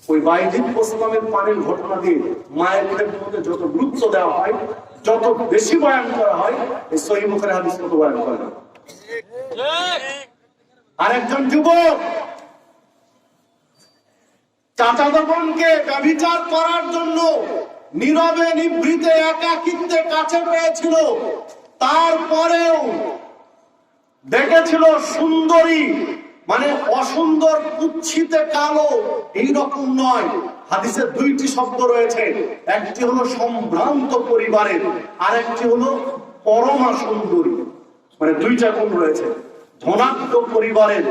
ওই বাইজিদ বুস্তামের পানির ঘটনা দিয়ে মায়ের মধ্যে যত গুরুত্ব দেওয়া হয়, যত বেশি বয়ান করা হয়, এই সহিহ বুখারীর হাদিস কত বয়ান করে না। আরেকজন যুবক চাচাতো বোনকে ব্যভিচার করার জন্য নীরবে নিভৃতে একাকিত্বে কাছে পেয়েছিল, তারপরেও দেখেছিল সুন্দরী, মানে অসুন্দর, কুৎসিতে কালো, এইরকম নয়। হাদিসে দুইটি শব্দ রয়েছে, একটি হলো সম্ভ্রান্ত পরিবারের, আর একটি হলো পরমা সুন্দরী, মানে দুইটা গুণ রয়েছে। ধনাঢ্য পরিবারের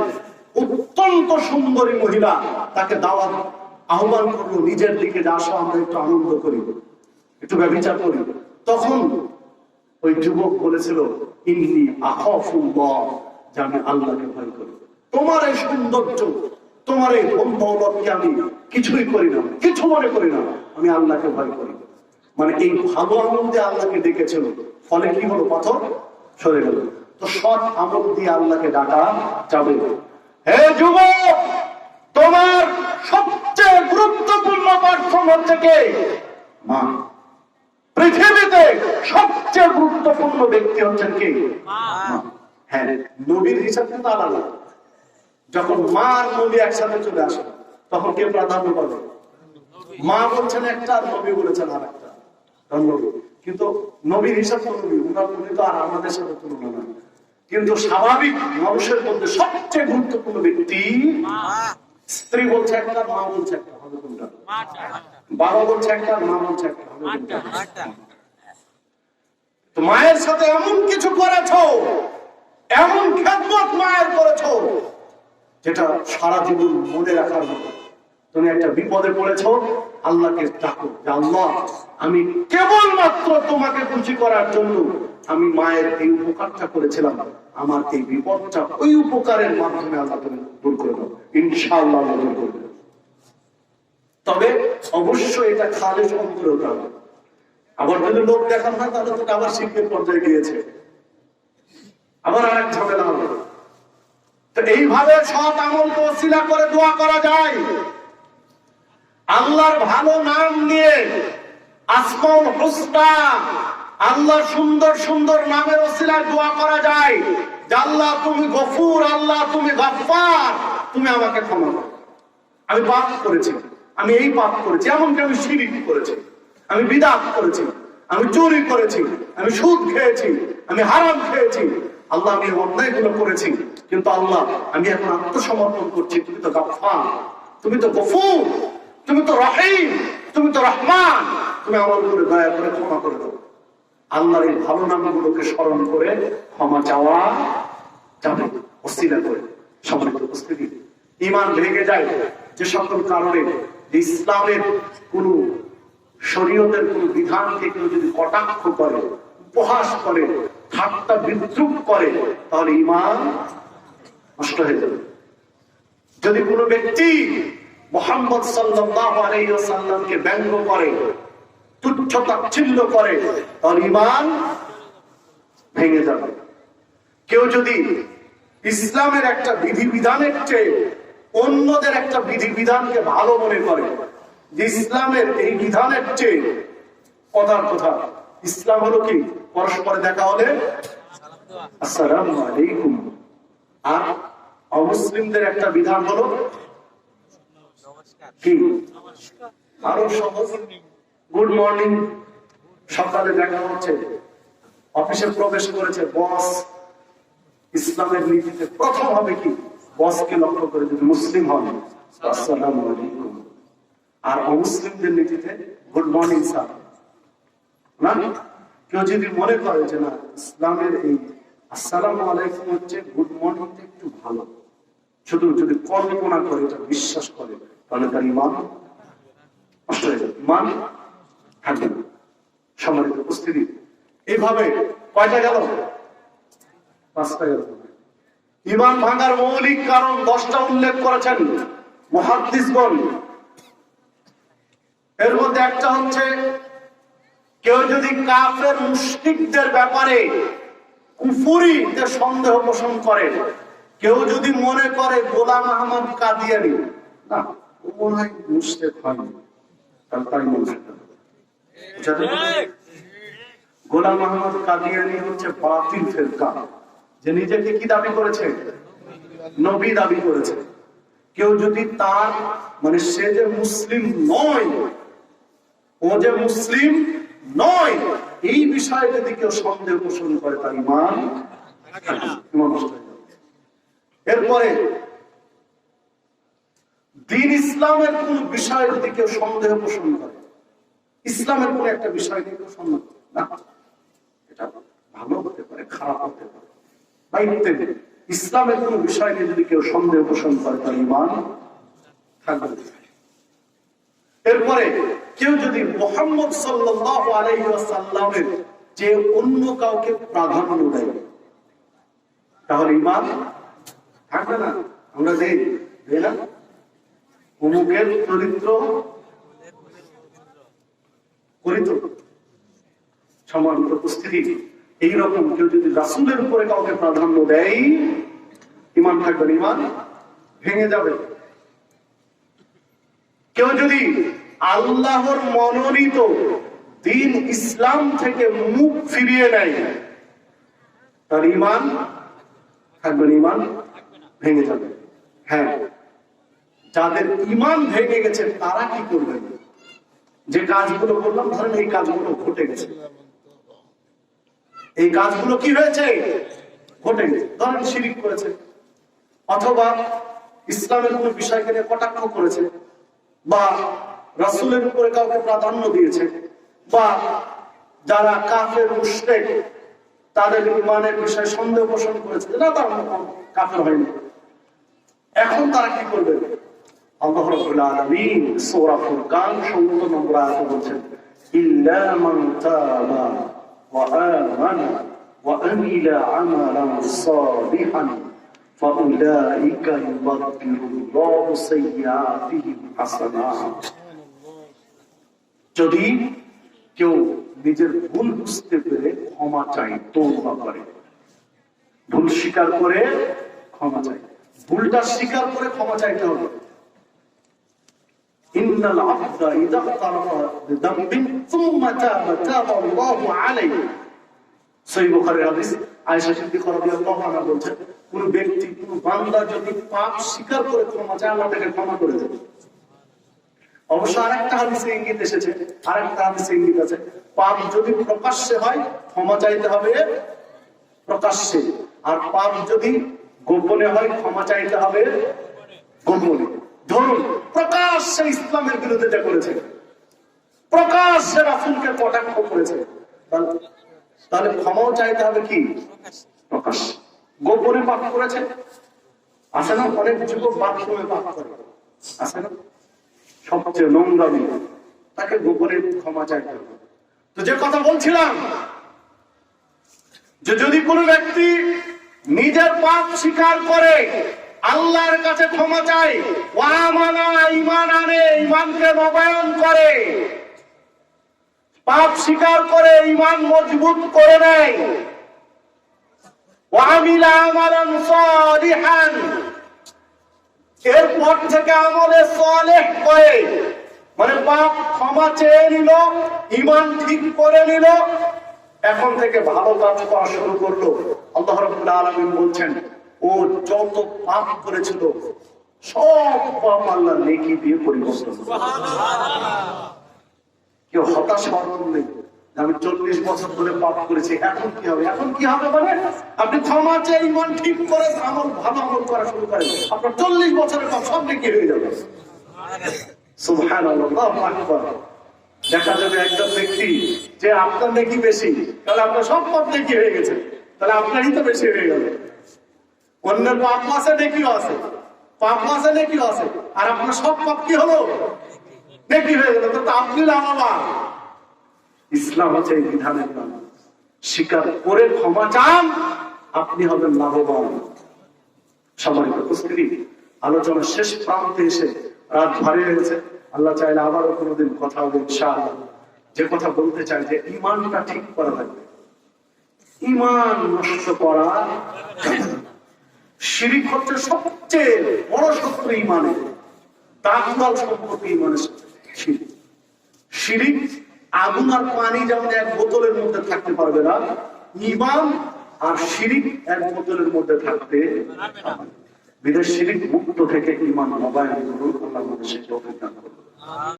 অত্যন্ত সুন্দরী মহিলা, তাকে দাওয়াত আহ্বান করলো নিজের দিকে, যে আসো আমরা একটু আনন্দ করি, একটু ব্যভিচার করি। তখন ওই যুবক বলেছিল, ইন্নী আখাফুল্লাহ, যে আমি আল্লাহকে ভয় করি। তোমার এই সৌন্দর্য, তোমার এই ধন দৌলতকে আমি কিছুই করি না, কিছু মনে করি না, আমি আল্লাহকে ভয় করি। মানে এই ভালো আমল দিয়ে আল্লাহকে ডেকেছিল, ফলে কি হলো, পাথর সরে গেল। তো সৎ আমল দিয়ে আল্লাহকে ডাকা যাবে। হে যুবক, তোমার সবচেয়ে গুরুত্বপূর্ণ পার্থক্য হচ্ছে কি, মা। পৃথিবীতে সবচেয়ে গুরুত্বপূর্ণ ব্যক্তি হচ্ছেন কে? মা। হ্যাঁ, নবীর হিসাব কিন্তু আলাদা। যখন মা আর নবী একসাথে চলে আসে তখন কে প্রাধান্য পাবে? মা বলছেন একটা আর নবী বলেছেন আর একটা। কিন্তু নবীর হিসাব তো নবী, উনি তো আর আমাদের সাথে তুলনা না। কিন্তু স্বাভাবিক মানুষের মধ্যে সবচেয়ে গুরুত্বপূর্ণ ব্যক্তি স্ত্রী বলছে একটা, মা বলছে একটা, হবে কোনটা? বাবা বলছে একটা, মা বলছে একটা, হবে কোনটা? তো মায়ের সাথে এমন কিছু করেছো, এমন খেদমত মায়ের করেছো যেটা সারা জীবন মনে রাখার মতো। তুমি একটা বিপদে পড়েছো, আল্লাহকে ডাকো যে আল্লাহ আমি কেবলমাত্র তোমাকে খুশি করার জন্য আমি মায়ের এই উপকারটা করেছিলাম, আমার এই বিপদটা ওই উপকারের মাধ্যমে আল্লাহ তুমি দূর করে দাও, ইনশাআল্লাহ দূর করে দাও। তবে অবশ্যই এটা খালেস অন্তরে হতে হবে। আবার যদি লোক দেখান হয় তাহলে তো আবার শিল্পের পর্যায়ে গিয়েছে, আবার আরেক ঝামেলা হবে। তো এইভাবে সৎ আমলকে ওসিলা করে দোয়া করা যায়। আল্লাহর ভালো নাম নিয়ে আসমাউল হুসনা, আল্লাহ সুন্দর সুন্দর নামের ওসিলায় দোয়া করা যায় যে আল্লাহ তুমি গফুর, আল্লাহ তুমি গফফার, তুমি আমাকে ক্ষমা করো। আমি পাপ করেছি, আমি এই পাপ করেছি, এমনকি আমি শিরক করেছি, আমি বিদআত করেছি, আমি চুরি করেছি, আমি সুদ খেয়েছি, আমি হারাম খেয়েছি, আল্লাহ আমি অন্যায়গুলো করেছি, কিন্তু আল্লাহ আমি এখন আত্মসমর্পণ করছি, তুমি তো গফফার, তুমি তো গফুর, তুমি তো রহিম, তুমি তো রহমান, তুমি আমার উপরে দয়া করে ক্ষমা করে দাও। আল্লাহর এই ভালো নামগুলোকে স্মরণ করে ক্ষমা চাওয়া যাবে ওসিলা করে। সম্মানিত উপস্থিতি, ঈমান ভেঙে যায় যে সকল কারণে, ইসলামের কোন শরীয়তের কোন বিধানকে কেউ যদি কটাক্ষ করে, উপহাস করে, ঠাট্টা বিদ্রুপ করে, তাহলে ঈমান নষ্ট হয়ে যাবে। যদি কোনো ব্যক্তি মুহাম্মদ সাল্লাল্লাহু আলাইহি ওয়াসাল্লামকে ব্যঙ্গ করে, তুচ্ছ তাচ্ছিল্য করে, তাহলে ঈমান ভেঙে যাবে। কেউ যদি ইসলামের একটা বিধিবিধানের চেয়ে অন্যদের একটা বিধিবিধানকে ভালো মনে করে, যে ইসলামের এই বিধানের চেয়ে কথার কথা, ইসলাম হলো কি পরস্পরে দেখা হলে আসসালামু আলাইকুম, আর অমুসলিমদের একটা বিধান হলো কি আরো সহজ, গুড মর্নিং। সকালে দেখা হচ্ছে, অফিসে প্রবেশ করেছে বস, ইসলামের নীতিতে প্রথম হবে কি বসকে লক্ষ্য করে যদি মুসলিম হন আসসালামু আলাইকুম, আর অমুসলিমদের নীতিতে গুড মর্নিং স্যার। না, কেউ যদি মনে করে যে না ইসলামের এই আসসালামু আলাইকুম হচ্ছে গুড মর্নিং একটু ভালো, শুধু যদি কল্পনা করে এটা বিশ্বাস করে, তাহলে তার ঈমান নষ্ট হয়ে যাবে, ঈমান থাকবে না। সম্মানিত উপস্থিতি, এইভাবে কয়টা গেল? 5টা গেল। ঈমান ভাঙার মৌলিক কারণ 10টা উল্লেখ করেছেন মুহাদ্দিসগণ। এর মধ্যে একটা হচ্ছে কেউ যদি কাফের মুশরিকদের ব্যাপারে কুফরিতে সন্দেহ পোষণ করে, কেউ যদি মনে করে গোলাম আহমদ কাদিয়ানী না ও মনে হয় মুশরিক হয়নি, তাহলে তাই মনে হয় গোলাম আহমদ কাদিয়ানী হচ্ছে বাতিল ফিরকা, যে নিজেকে কি দাবি করেছে? নবী দাবি করেছে। কেউ যদি তার মানে সে যে মুসলিম নয়, ও যে মুসলিম নয়, এই বিষয়ে যদি কেউ সন্দেহ পোষণ করে, তার ঈমান নষ্ট হয়ে যাবে। এরপরে দ্বীন ইসলামের কোন বিষয়ে যদি কেউ সন্দেহ পোষণ করে, ইসলামের কোন একটা বিষয় নিয়ে কেউ সন্দেহ না, এটা ভালো হতে পারে, খারাপ হতে পারে, ইসলামের কোন বিষয় নিয়ে যদি কেউ সন্দেহ পোষণ করে, তার ঈমান থাকবে। এরপরে কেউ যদি মুহাম্মদ সাল্লাল্লাহু আলাইহি ওয়াসাল্লামের যে অন্য কাউকে প্রাধান্য দেয়, তাহলে ঈমান থাকবে না। আমরা দেই না অমুকের চরিত্র করিত। সম্মানিত উপস্থিতি, এইরকম কেউ যদি রাসূলের উপরে কাউকে প্রাধান্য দেয়, ঈমান থাকবে, ঈমান ভেঙে যাবে। কেউ যদি আল্লাহর মনোনীত দিন ইসলাম থেকে মুখ ফিরিয়ে নেয়, তার ঈমান থাকবে, ঈমান ভেঙে যাবে। হ্যাঁ, যাদের ঈমান ভেঙে গেছে তারা কি করবেন? যে কাজগুলো বললাম, ধরেন এই কাজগুলো ঘটে গেছে, এই কাজগুলো কি হয়েছে? ঘটে গেছে। ধরেন শিরিক করেছে, অথবা ইসলামের কোন বিষয়কে নিয়ে কটাক্ষ করেছে, বা রাসূলের উপরে কাউকে প্রাধান্য দিয়েছে, বা যারা কাফের মুশরিক তাদের ঈমানের বিষয়ে সন্দেহ পোষণ করেছে, না তার কাফের হয়নি। এখন তারা কি করবে? আল্লাহ রাব্বুল আলামিন সূরা ফুরকান ১৭ নম্বর আয়াতে বলছেন, ইল্লা মান তাবা ওয়া আমানা ওয়া আমিলা আমালান সালিহান ফাউলাইকা ইউবাদদিলুল্লাহু সাইয়্যাতিহিম হাসানাত। যদি কেউ নিজের ভুল বুঝতে পেরে ক্ষমা চায়, তওবা করে, ভুল স্বীকার করে ক্ষমা চায়, ভুলটা স্বীকার করে ক্ষমা চাইতে হবে। ইন্নাল আবদা ইযা ইগতারাফা বিযামবিন সুম্মা তাবা তাবাল্লাহু আলাইহি। সহিহ বুখারীর হাদিস, আয়েশা সিদ্দিকা রাদিয়াল্লাহু আনহা বলেন, কোন ব্যক্তি, কোন বান্দা যদি পাপ স্বীকার করে ক্ষমা চায়, আল্লাহ তাকে ক্ষমা করে দেবে। অবশ্য আরেকটা হাদিসে ইঙ্গিত এসেছে, আরেকটা হাদিসে ইঙ্গিত আছে, পাপ যদি প্রকাশ্যে হয় ক্ষমা চাইতে হবে প্রকাশ্যে, আর পাপ যদি গোপনে হয় ক্ষমা চাইতে হবে গোপনে। ধরুন প্রকাশ্যে ইসলামের বিরুদ্ধে করেছে, প্রকাশ্যে রাসূলকে কটাক্ষ করেছে, তাহলে ক্ষমাও চাইতে হবে কি? প্রকাশ্যে। গোপনে পাপ করেছে, আছে না অনেক যুবক বাথরুমে পাপ করে, আছে না, সবচেয়ে নোংরামি, তাকে গোপনে ক্ষমা চাইতে হবে। তো যে কথা বলছিলাম, যে যদি কোনো ব্যক্তি নিজের পাপ স্বীকার করে আল্লাহর কাছে ক্ষমা চায়, ওয়ামানা ঈমান আনে, ঈমানকে নবায়ন করে, পাপ স্বীকার করে ঈমান মজবুত করে নেয়, ওয়ামিলা আমালান সালিহান, এরপর থেকে আমলে সালেহ করে, মানে পাপ ক্ষমা চেয়ে নিল, ঈমান ঠিক করে নিল, এখন থেকে ভালো কাজ করা শুরু করলো, আল্লাহ রাব্বুল আলামিন বলছেন ও যত পাপ করেছিল সব পাপ আল্লাহ নেকি দিয়ে পরিবর্তন করবে। সুবহানাল্লাহ। কেউ হতাশ হওয়ার নেই, আমি 40 বছর ধরে পাপ করেছি, এখন কি হবে? এখন কি হবে মানে আপনি ক্ষমা চেয়ে ঈমান ঠিক করে আমল, ভালো আমল করা শুরু করেন, আপনার 40 বছরের পাপ সব নেকি হয়ে যাবে। সুবহানাল্লাহ, আল্লাহু আকবার। দেখা যাবে একজন ব্যক্তি যে আপনার নেকি বেশি, তাহলে আপনার সব পাপ নেকি হয়ে গেছে, তাহলে আপনারই তো বেশি হয়ে গেল। অন্যের পাপ আছে, নেকিও আছে, পাপ আছে, নেকিও আছে, আর আপনার সব পাপ কি হলো? নেকি হয়ে গেল। তো আপনি লাভবান। ইসলাম হচ্ছে এই বিধানের নাম, স্বীকার করে ক্ষমা চান, আপনি হবেন লাভবান। সম্মানিত উপস্থিতি, আলোচনার শেষ প্রান্তে এসে রাত ভারী হয়েছে, আল্লাহ চাইলে আবারও কোনোদিন কথা হবে ইনশাআল্লাহ। যে কথা বলতে চাই যে ঈমানটা ঠিক করা লাগবে। ঈমান নষ্ট করা, শিরক হচ্ছে সবচেয়ে বড় শত্রু ঈমানের, দাগদাল সম্পর্কে ঈমানের শিরক। শিরক আগুন আর পানি যেমন এক বোতলের মধ্যে থাকতে পারবে না, ঈমান আর শিরক এক বোতলের মধ্যে থাকতে পারবে। বিদেশ শিরক মুক্ত থেকে ঈমান নবায়ন করুন, আল্লাহ আমাদের সেই তৌফিক দান করুন।